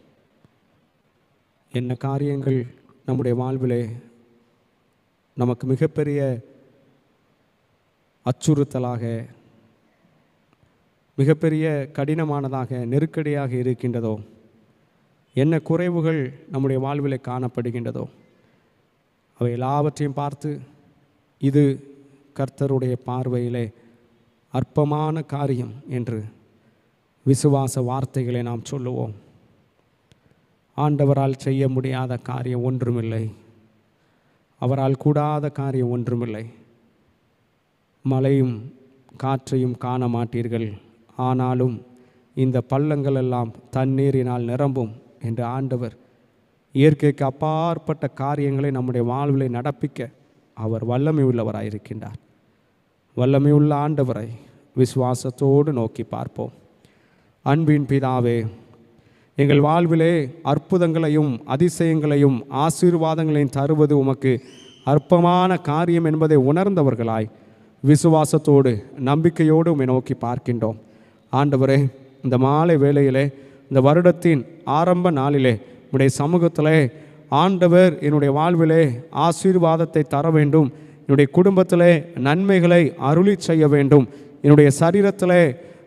என்ன காரியங்கள் நம்முடைய வாழ்விலே நமக்கு மிகப்பெரிய அச்சுறுத்தலாக, மிகப்பெரிய கடினமானதாக, நெருக்கடியாக இருக்கின்றதோ, என்ன குறைவுகள் நம்முடைய வாழ்விலே காணப்படுகின்றதோ, அவை எல்லாவற்றையும் பார்த்து இது கர்த்தருடைய பார்வையிலே அற்பமான காரியம் என்று விசுவாச வார்த்தைகளை நாம் சொல்லுவோம். ஆண்டவரால் செய்ய முடியாத காரியம் ஒன்றுமில்லை, அவரால் கூடாத காரியம் ஒன்றுமில்லை. மழையும் காற்றையும் காண மாட்டீர்கள், ஆனாலும் இந்த பள்ளங்கள் எல்லாம் தண்ணீரினால் நிரம்பும் என்று ஆண்டவர் இயற்கைக்கு அப்பாற்பட்ட காரியங்களை நம்முடைய வாழ்விலை நடப்பிக்க அவர் வல்லமை உள்ளவராயிருக்கின்றார். வல்லமை உள்ள ஆண்டவரை விசுவாசத்தோடு நோக்கி பார்ப்போம். அன்பின் பிதாவே, எங்கள் வாழ்விலே அற்புதங்களையும் அதிசயங்களையும் ஆசீர்வாதங்களையும் தருவது உமக்கு அற்பமான காரியம் என்பதை உணர்ந்தவர்களாய் விசுவாசத்தோடு நம்பிக்கையோடு உம்மை நோக்கி பார்க்கின்றோம். ஆண்டவரே, இந்த மாலை வேளையிலே, இந்த வருடத்தின் ஆரம்ப நாளிலே உடைய சமூகத்திலே ஆண்டவர் என்னுடைய வாழ்விலே ஆசீர்வாதத்தை தர வேண்டும், என்னுடைய குடும்பத்திலே நன்மைகளை அருளி செய்ய வேண்டும், என்னுடைய சரீரத்திலே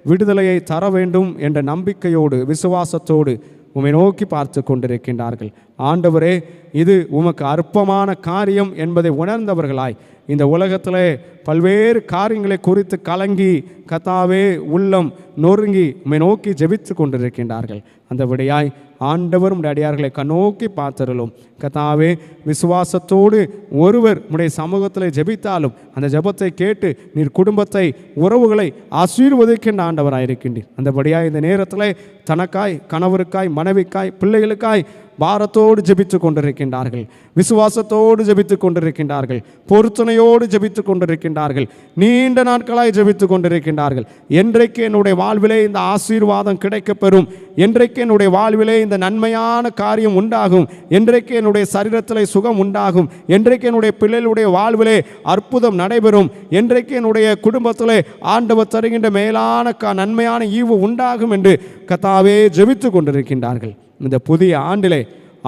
விடுதலையை தர வேண்டும் என்ற நம்பிக்கையோடு விசுவாசத்தோடு உம்மை நோக்கி பார்த்து கொண்டிருக்கின்றார்கள். ஆண்டவரே, இது உமக்கு அற்பமான காரியம் என்பதை உணர்ந்தவர்களாய் இந்த உலகத்திலே பல்வேறு காரியங்களை குறித்து கலங்கி கர்த்தாவே உள்ளம் நொறுங்கி உம்மை நோக்கி ஜெபித்து கொண்டிருக்கின்றார்கள். அந்த விடையாய் ஆண்டவர் உடைய அடியார்களை கண்ணோக்கி பார்த்தருளும். கர்த்தாவே, விசுவாசத்தோடு ஒருவர் உடைய சமூகத்தில் ஜெபித்தாலும் அந்த ஜெபத்தை கேட்டு நீர் குடும்பத்தை, உறவுகளை ஆசீர்வதிக்கின்ற ஆண்டவராயிருக்கின்றீர். அந்தபடியாய் இந்த நேரத்தில் தனக்காய், கணவருக்காய், மனைவிக்காய், பிள்ளைகளுக்காய் பாரத்தோடு ஜெபித்து கொண்டிருக்கின்றார்கள், விசுவாசத்தோடு ஜெபித்து கொண்டிருக்கின்றார்கள், பொருத்தனையோடு ஜெபித்து கொண்டிருக்கின்றார்கள். கொண்டிருக்கின்றார்கள், நீண்ட நாட்களாய் ஜெபித்து கொண்டிருக்கின்றார்கள். என்றைக்கு என்னுடைய வாழ்விலே இந்த ஆசீர்வாதம் கிடைக்கப்பெறும், என்றைக்கு என்னுடைய வாழ்விலே இந்த நன்மையான காரியம் உண்டாகும், என்றைக்கு என்னுடைய சரீரத்தில் சுகம் உண்டாகும், என்றைக்கு என்னுடைய பிள்ளைகளுடைய வாழ்விலே அற்புதம் நடைபெறும், என்றைக்கு என்னுடைய குடும்பத்திலே ஆண்டவர் தருகின்ற மேலான நன்மையான ஈவு உண்டாகும் என்று கர்த்தாவே ஜெபித்து கொண்டிருக்கின்றார்கள். இந்த புதிய ஆண்டிலே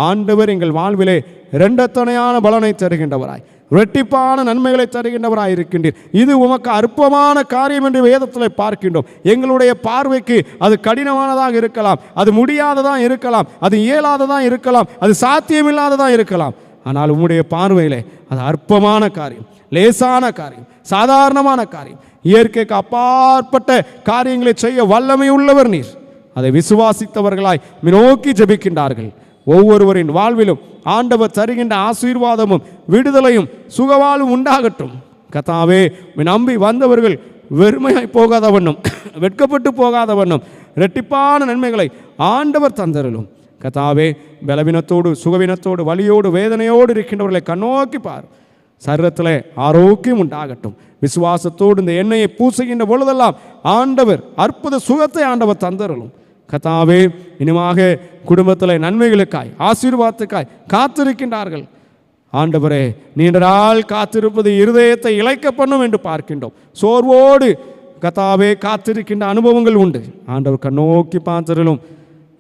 ஆண்டவர் எங்கள் வாழ்விலே இரண்டத்தனையான பலனை தருகின்றவராய், இரட்டிப்பான நன்மைகளை தருகின்றவராய் இருக்கின்றீர். இது உமக்கு அற்பமான காரியம் என்று வேதத்தில் பார்க்கின்றோம். எங்களுடைய பார்வைக்கு அது கடினமானதாக இருக்கலாம், அது முடியாததாக இருக்கலாம், அது இயலாததாக இருக்கலாம், அது சாத்தியமில்லாததாக இருக்கலாம். ஆனால் உம்முடைய பார்வையிலே அது அற்பமான காரியம், லேசான காரியம், சாதாரணமான காரியம், இயற்கைக்கு அப்பாற்பட்ட காரியங்களை செய்ய வல்லமை உள்ளவர் நீர். அதை விசுவாசித்தவர்களாய் நோக்கி ஜெபிக்கின்றார்கள். ஒவ்வொருவரின் வாழ்விலும் ஆண்டவர் தருகின்ற ஆசீர்வாதமும் விடுதலையும் சுகவாழ்வும் உண்டாகட்டும். கர்த்தாவே, நம்பி வந்தவர்கள் வெறுமையாய் போகாத வண்ணம், வெட்கப்பட்டு போகாத வண்ணம் இரட்டிப்பான நன்மைகளை ஆண்டவர் தந்தருளும். கர்த்தாவே, பலவீனத்தோடு சுகவீனத்தோடு வலியோடு வேதனையோடு இருக்கின்றவர்களை கண்ணோக்கி பார். சரீரத்தில் ஆரோக்கியம் உண்டாகட்டும். விசுவாசத்தோடு இந்த எண்ணெயை பூசுகின்ற பொழுதெல்லாம் ஆண்டவர் அற்புத சுகத்தை ஆண்டவர் தந்தருளும். கர்த்தாவே, இனிமாக குடும்பத்தில் நன்மைகளுக்காய் ஆசீர்வாதத்துக்காய் காத்திருக்கின்றார்கள். ஆண்டவரே, நீண்ட நாள் காத்திருப்பது இருதயத்தை இளைக்க பண்ணும் என்று பார்க்கின்றோம். சோர்வோடு கர்த்தாவே காத்திருக்கின்ற அனுபவங்கள் உண்டு. ஆண்டவர் கண்ணோக்கி பார்த்தருளும்.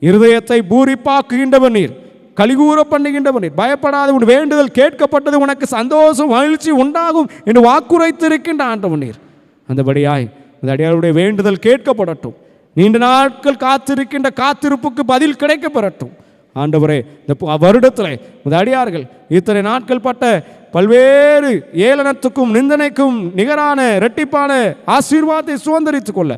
இருதயத்தை பூரிப்பாக்குகின்றவர் நீர், கலிகூற பண்ணுகின்றவர் நீர். பயப்படாத, உன் வேண்டுதல் கேட்கப்பட்டது, உனக்கு சந்தோஷம் மகிழ்ச்சி உண்டாகும் என்று வாக்குரைத்திருக்கின்ற ஆண்டவர் நீர். அந்தபடியாய் அந்த அடியாருடைய வேண்டுதல் கேட்கப்படட்டும். நீண்ட நாட்கள் காத்திருக்கின்ற காத்திருப்புக்கு பதில் கிடைக்கப்பெறட்டும். ஆண்டவரே, இந்த வருடத்தில் இந்த அடியார்கள் இத்தனை நாட்கள் பட்ட பல்வேறு ஏளனத்துக்கும் நிந்தனைக்கும் நிகரான இரட்டிப்பான ஆசீர்வாதத்தை சுதந்திரித்துக் கொள்ள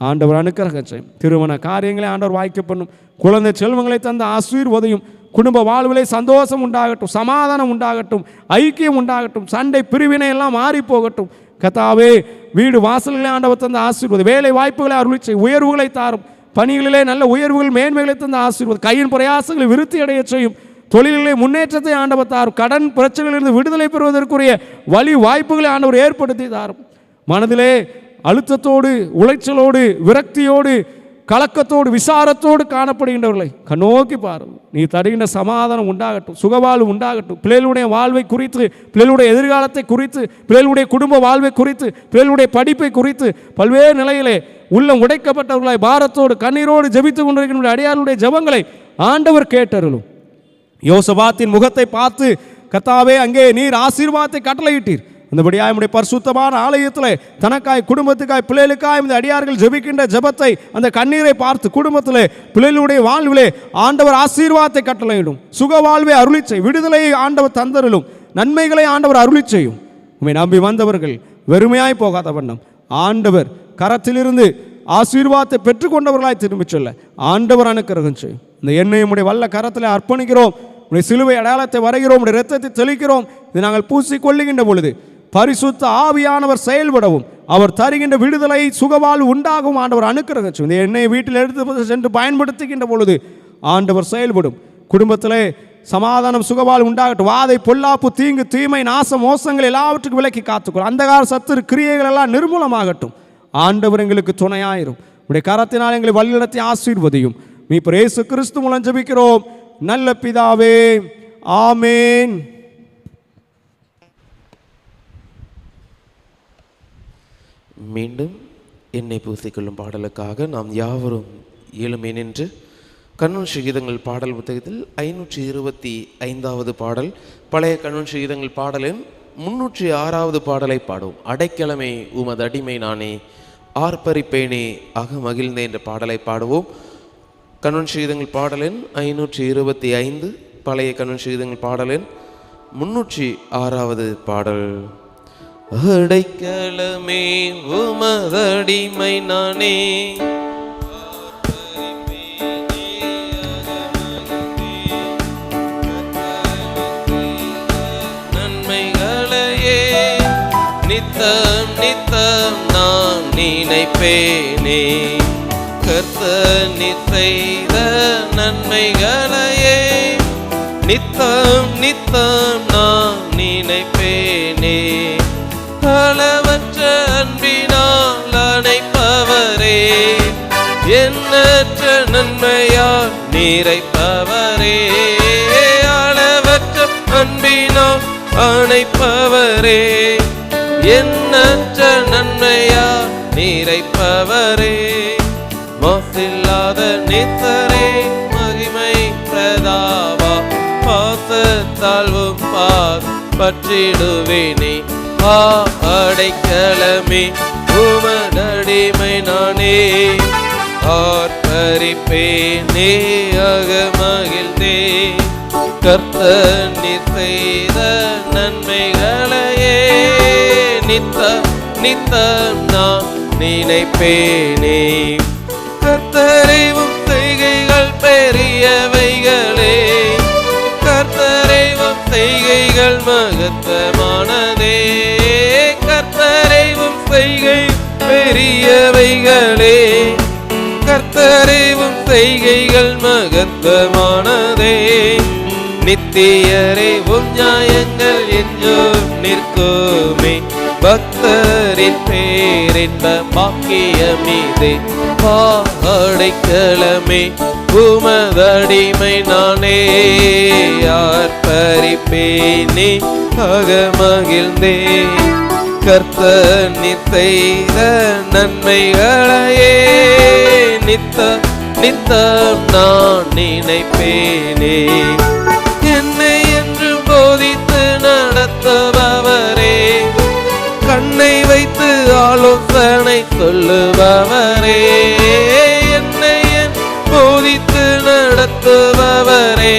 ஆண்டவர் அனுக்கிரகம் செய்யும். திருமண காரியங்களை ஆண்டவர் வாய்க்க பண்ணும். குழந்தை செல்வங்களை தந்த ஆசீர்வதையும், குடும்ப வாழ்விலே சந்தோஷம் உண்டாகட்டும், சமாதானம் உண்டாகட்டும், ஐக்கியம் உண்டாகட்டும், சண்டை பிரிவினை எல்லாம் மாறி போகட்டும். கர்த்தாவே, வீடு வாசல்களே ஆண்டவர் தந்த ஆசீர்வாதம், வேலை வாய்ப்புகளை அருளி செய், உயர்வுகளை தாரும், பணிகளிலே நல்ல உயர்வுகள் மேன்மைகளை தந்த ஆசீர்வாதம், கையின் பிரயாசங்களை விருத்தி அடைய செய்யும், தொழிலிலே முன்னேற்றத்தை ஆண்டவர் தாரும், கடன் பிரச்சனைகளிலிருந்து விடுதலை பெறுவதற்குரிய வழி வாய்ப்புகளை ஆண்டவர் ஏற்படுத்தி தாரும். மனதிலே அழுத்தத்தோடு உளைச்சலோடு விரக்தியோடு கலக்கத்தோடு விசாரத்தோடு காணப்படுகின்றவர்களை கண்ணோக்கி பாரும். நீ தருகின்ற சமாதானம் உண்டாகட்டும், சுகவாழ்வு உண்டாகட்டும். பிள்ளைகளுடைய வாழ்வை குறித்து, பிள்ளைகளுடைய எதிர்காலத்தை குறித்து, பிள்ளைகளுடைய குடும்ப வாழ்வை குறித்து, பிள்ளைகளுடைய படிப்பை குறித்து பல்வேறு நிலையிலே உள்ளம் உடைக்கப்பட்டவர்களாய் பாரத்தோடு கண்ணீரோடு ஜெபித்து கொண்டிருக்கின்ற அடியாருடைய ஜெபங்களை ஆண்டவர் கேட்டருளும். யோசபாத்தின் முகத்தை பார்த்து கர்த்தாவே, அங்கே நீர் ஆசீர்வாதத்தை கட்டளையிட்டீர். அந்தபடியாய் நம்முடைய பரிசுத்தமான ஆலயத்தில் தனக்காய், குடும்பத்துக்காய், பிள்ளைகளுக்காய் இந்த அடியார்கள் ஜெபிக்கின்ற ஜெபத்தை, அந்த கண்ணீரை பார்த்து குடும்பத்தில் பிள்ளைகளுடைய வாழ்விலே ஆண்டவர் ஆசீர்வாதத்தை கட்டளையிடும். சுக வாழ்வை அருளி செய், விடுதலையை ஆண்டவர் தந்தருளும், நன்மைகளை ஆண்டவர் அருளி செய்யும். உம்மை நம்பி வந்தவர்கள் வெறுமையாய் போகாத வண்ணம் ஆண்டவர் கரத்திலிருந்து ஆசீர்வாதத்தை பெற்றுக்கொண்டவர்களாய் திரும்பிச் சொல்ல ஆண்டவர் அனுக்கிரகம் செய்யும். இந்த எண்ணெயை உடைய வல்ல கரத்தில் அர்ப்பணிக்கிறோம். உடைய சிலுவை அடையாளத்தை வரைகிறோம், உடைய இரத்தத்தை தெளிக்கிறோம். இது நாங்கள் பூசிக்கொள்ளுகின்ற பொழுது பரிசுத்த ஆவியானவர் செயல்படவும், அவர் தருகின்ற விடுதலை சுகவாழ்வு உண்டாகவும் ஆண்டவர் அனுக்கிரகம் செய்யும். இந்த எண்ணெயை வீட்டில் எடுத்து சென்று பயன்படுத்துகின்ற பொழுது ஆண்டவர் செயல்படும். குடும்பத்திலே சமாதானம் சுகவாழ்வு உண்டாகட்டும். வாதை பொல்லாப்பு தீங்கு தீமை நாசம் மோசங்கள் எல்லாவற்றுக்கும் விலக்கி காத்துக்கொள். அந்தகார சத்துரு கிரியைகள் எல்லாம் நிர்மூலமாகட்டும். ஆண்டவர் எங்களுக்கு துணையாயிரும். உடைய கரத்தினால் எங்களை வழிநடத்தி ஆசீர்வதியும். மீட்பர் இயேசு கிறிஸ்து மூலம் ஜெபிக்கிறோம் நல்ல பிதாவே, ஆமேன்.
மீண்டும் எண்ணெய் பூசிக்கொள்ளும் பாடலுக்காக நாம் யாவரும் எழுமே நின்று கண்ணூன் சங்கீதங்கள் பாடல் புத்தகத்தில் 525வது பாடல், பழைய கண்ணூன் சங்கீதங்கள் பாடலின் 306வது பாடலை பாடும். அடைக்கலமே உமது அடிமை நானே, ஆர்ப்பரிப்பேனே அகமகிழ்ந்தே என்ற பாடலை பாடுவோம். கண்ணூன் சங்கீதங்கள் பாடலின் 525, பழைய கண்ணூன் சங்கீதங்கள் பாடலின் 306வது பாடல். அடைக்கலமே உமதடிமை நானே, நன்மைகளையே நித்தம் நித்தம் நான் நினைப்பேனே, கர்த்தர் செய்த நன்மைகளையே நித்தம் நித்தம் நான் நினைப்பேனே, அளவற்ற எண்ணற்ற நன்மையால் நிறைப்பவரே, அளவற்ற அன்பினால் அணைப்பவரே, எண்ணற்ற நன்மையால் நிறைப்பவரே, மாசில்லாத நேசரே, மகிமை பிரதாவா, பாசத்தால் பாஸ் பற்றிடுவேனே, அடைக்கலமே உமதடிமை நானே, ஆர்ப்பரிப்பேனே அகமகிழ்ந்தே, கர்த்தர் நீர் செய்த நன்மைகளையே நித்தம் நித்தம் நான் நினைப்பேனே, கர்த்தரைவும் செய்கைகள் பெரியவைகளே, கர்த்தரைவும் செய்கைகள் மகத்துவமானதே, கர்த்தரைவும் செய்கை பெரியவைகளே, கர்த்தரைவும் செய்கைகள் மகத்துவமானதே, நித்தியரே உம் நியாயங்கள் என்றும் நிற்குமே, பக்தரின் பேரின்ப பாக்கியமீதே, அடைக்கலமே உமதடிமை நானே, ஆர்ப்பரிப்பேனே அகமகிழ்ந்தே, கர்த்தர் நீர் செய்த நன்மைகளையே நித்தம் நித்தம் நான் நினைப்பேனே, என்னை என்று போதித்து நடத்துபவரே, கண்ணை வைத்து ஆலோசனை சொல்லுபவரே, என்னை போதித்து நடத்துபவரே,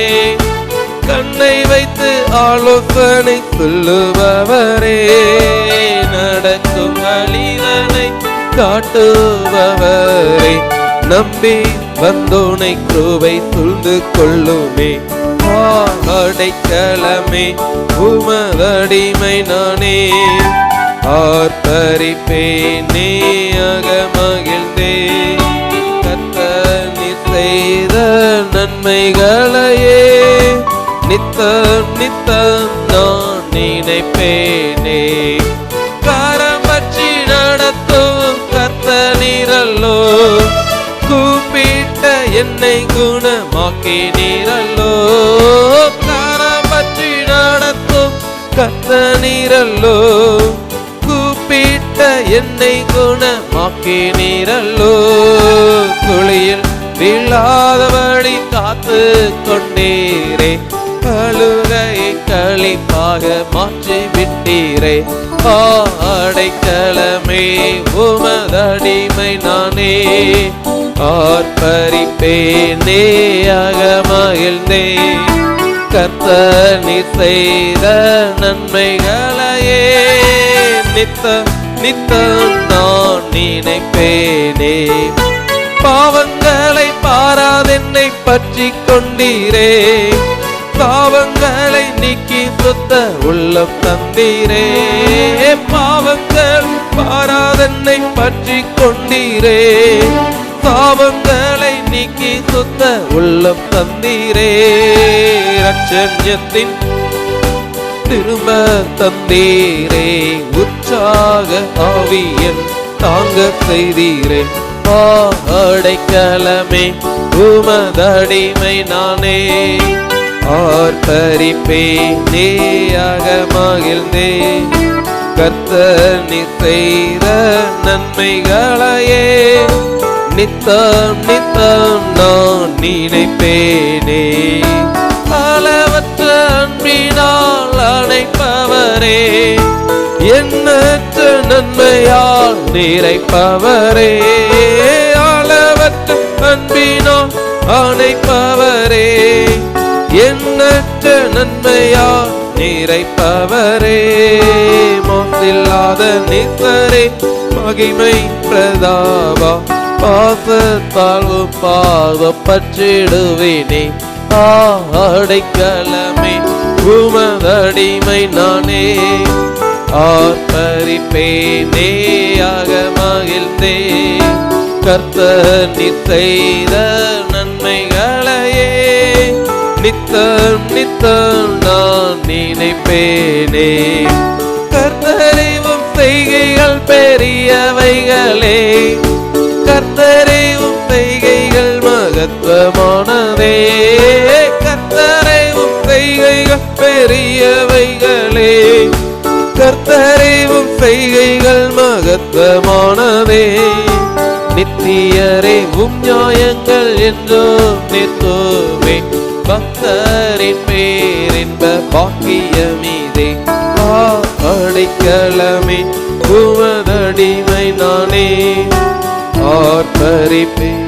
கண்ணை வைத்து ஆலோசனை சொல்லுபவரே, நடக்கும் வழிதனை காட்டுபவரே, நம்பி வந்தோனை கிருபை சூழ்ந்து கொள்ளுமே, அடைக்கலமே உமதடிமை நானே, ஆர்ப்பரிப்பேனே அகமகிழ்ந்தே, கர்த்தர் நீர் செய்த நன்மைகளையே நித்தம் நித்தம் நான் நினைப்பேனே, கரம் பற்றி நடத்தும் கர்த்தர் நீரல்லோ, கூப்பிட்ட என்னை குணமாக்கி நீரல்லோ, கரம் பற்றி நடத்தும் கர்த்தர் நீரல்லோ, கூப்பிட்ட என்னை குணமாக்கி நீரல்லோ, குழியில் விழாதபடி காத்து கொண்டீரே, அழுகையை களிப்பாக மாற்றி விட்டீரே, அடைக்கலமே உமதடிமை நானே, ஆர்ப்பரிப்பேனே அகமகிழ்ந்தே, கர்த்தர் நீர் செய்த நன்மைகளையே நித்தம் நித்தம் நான் நினைப்பேனே, பாவங்களை பாராதென்னை பற்றி கொண்டீரே, பாவங்களை நீக்கி சுத்த உள்ளம் தந்தீரே, பாவங்கள் பாராதென்னை பற்றி கொண்டீரே, பாவங்களை நீக்கி சுத்த உள்ளம் தந்தீரே, ரட்சண்யத்தின் திரும்ப தந்தீரே, உற்சாக ஆவியன் தாங்க செய்தீரே, அடைக்கலமே உமதடிமை நானே, ஆர்ப்பரிப்பேனே அகமகிழ்ந்தே, கர்த்தர் நீர் செய்த நன்மைகளையே நித்தம் நித்தம் நான் நினைப்பேனே, அளவற்ற அன்பினால் அணைப்பவரே, எண்ணற்ற நன்மையால் நிறைப்பவரே, அளவற்ற அன்பினால் அணைப்பவரே, எண்ணற்ற நன்மையால் நிறைப்பவரே, மாசில்லாத நேசரே, மகிமை பிரதாவா, பாசத்தால் பாவப்பற்றிடுவேனே, அடைக்கலமே உமதடிமை நானே, ஆர்ப்பரிப்பேனே அகமகிழ்ந்தே, கர்த்தர் நீர் செய்த நன்மைகளையே நித்தம் நித்தம் நான் நினைப்பேனே, கர்த்தரைவும் செய்கைகள் பெரியவைகளே, கர்த்தரே உம் செய்கைகள் மகத்துவமானதே, கர்த்தரே உம் செய்கைகள் பெரியவைகளே, கர்த்தரே உம் செய்கைகள் மகத்துவமானதே. நித்தியரே உம் நியாயங்கள் என்றும் நித்துவே, பக்தரின் பேரின்ப பாக்கியமீதே. அடைக்கலமே உமதடிமை நானே, ஆர்ப்பரிப்பேன்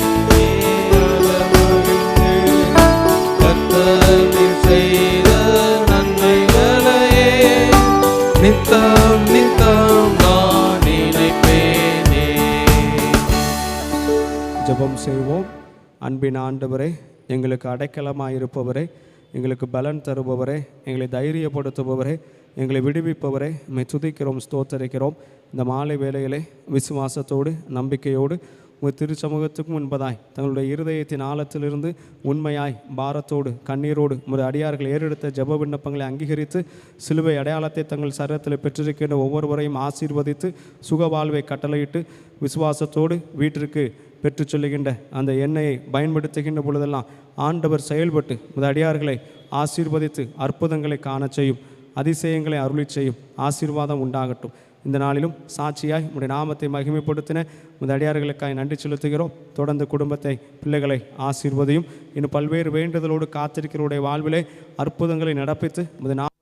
கர்த்தர் செய்த நன்மைகளையே, நித்தம் நித்தம் நான் நினைப்பேனே.
ஜெபம் செய்வோம். அன்பின் ஆண்டவரே, எங்களுக்கு அடைக்கலமாயிருப்பவரே, எங்களுக்கு பலன் தருபவரே, எங்களை தைரியப்படுத்துபவரே, எங்களை விடுவிப்பவரே, உம்மை துதிக்கிறோம், ஸ்தோத்தரிக்கிறோம். இந்த மாலை வேளையிலே விசுவாசத்தோடு நம்பிக்கையோடு உங்கள் திருச்சமூகத்துக்கு முன்பதாய் தங்களுடைய இருதயத்தின் ஆழத்திலிருந்து உண்மையாய் பாரத்தோடு கண்ணீரோடு உமது அடியார்கள் ஏறெடுத்த ஜெப விண்ணப்பங்களை அங்கீகரித்து சிலுவை அடையாளத்தை தங்கள் சரீரத்தில் பெற்றிருக்கின்ற ஒவ்வொருவரையும் ஆசீர்வதித்து சுகவாழ்வை கட்டளையிட்டு விசுவாசத்தோடு வீட்டிற்கு பெற்று சொல்லுகின்ற அந்த எண்ணெயை பயன்படுத்துகின்ற பொழுதெல்லாம் ஆண்டவர் செயல்பட்டு உமது அடியார்களை ஆசீர்வதித்து அற்புதங்களை காண செய்யும், அதிசயங்களை அருளி செய்யும். ஆசீர்வாதம் உண்டாகட்டும். இந்த நாளிலும் சாட்சியாய் உடைய நாமத்தை மகிமைப்படுத்தின உமது அடியார்களுக்காய் நன்றி செலுத்துகிறோம். தொடர்ந்து குடும்பத்தை, பிள்ளைகளை ஆசீர்வதியும். இன்னும் பல்வேறு வேண்டுதலோடு காத்திருக்கிறவருடைய வாழ்விலே அற்புதங்களை நடப்பித்து உமது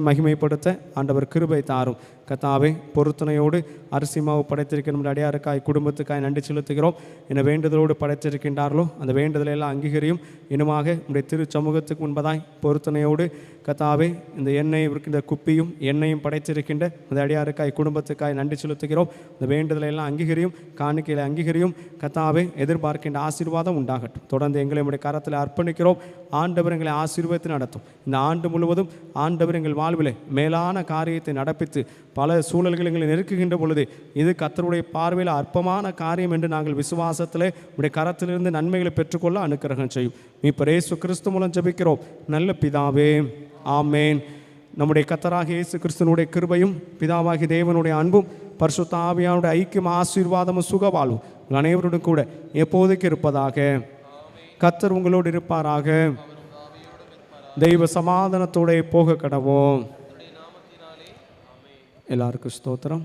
மகிமைப்படுத்த ஆண்டவர் கிருபை தாரும். கர்த்தாவே, பொருத்தனையோடு அரிசி மாவு படைத்திருக்கிற நம்முடைய அடியாருக்காய் குடும்பத்துக்காய் நன்றி செலுத்துகிறோம். என்ன வேண்டுதலோடு படைத்திருக்கின்றார்களோ அந்த வேண்டுதலை எல்லாம் அங்கீகரியும். இன்னுமாக நம்முடைய திரு சமூகத்துக்கு முன்பதாய் பொருத்தனையோடு கர்த்தாவே, இந்த எண்ணெய் இருக்கின்ற குப்பியும் எண்ணெயும் படைத்திருக்கின்ற அந்த அடியாருக்காய் குடும்பத்துக்காய் நன்றி செலுத்துகிறோம். இந்த வேண்டுதலை எல்லாம் அங்கீகரியும், காணிக்கையில் அங்கீகரியும். கர்த்தாவே, எதிர்பார்க்கின்ற ஆசீர்வாதம் உண்டாகட்டும். தொடர்ந்து எங்களை நம்முடைய கரத்தில் அர்ப்பணிக்கிறோம். ஆண்டவர் எங்களை ஆசீர்வாதத்தை நடத்தும். இந்த ஆண்டு முழுவதும் ஆண்டவர் எங்கள் வாழ்வில் மேலான காரியத்தை நடப்பித்து பல சூழல்கள் எங்களை நெருக்குகின்ற பொழுது இது கர்த்தருடைய பார்வையில் அற்பமான காரியம் என்று நாங்கள் விசுவாசத்தில் உடைய கரத்திலிருந்து நன்மைகளை பெற்றுக்கொள்ள அனுக்கிரகம் செய்யும். மீட்பர் இயேசு கிறிஸ்து மூலம் ஜெபிக்கிறோம் நல்ல பிதாவே, ஆமேன். நம்முடைய கர்த்தராகிய இயேசு கிறிஸ்துவனுடைய கிருபையும் பிதாவாகிய தேவனுடைய அன்பும் பரிசுத்த ஆவியானுடைய ஐக்கியம் ஆசீர்வாதமும் சுகவாழ்வும் உங்கள் அனைவருடன் கூட எப்போதைக்கு இருப்பதாக. கர்த்தர் உங்களோடு இருப்பாராக. தெய்வ சமாதானத்தோட போக கடவோம். எல்லாருக்கும் ஸ்தோத்திரம்.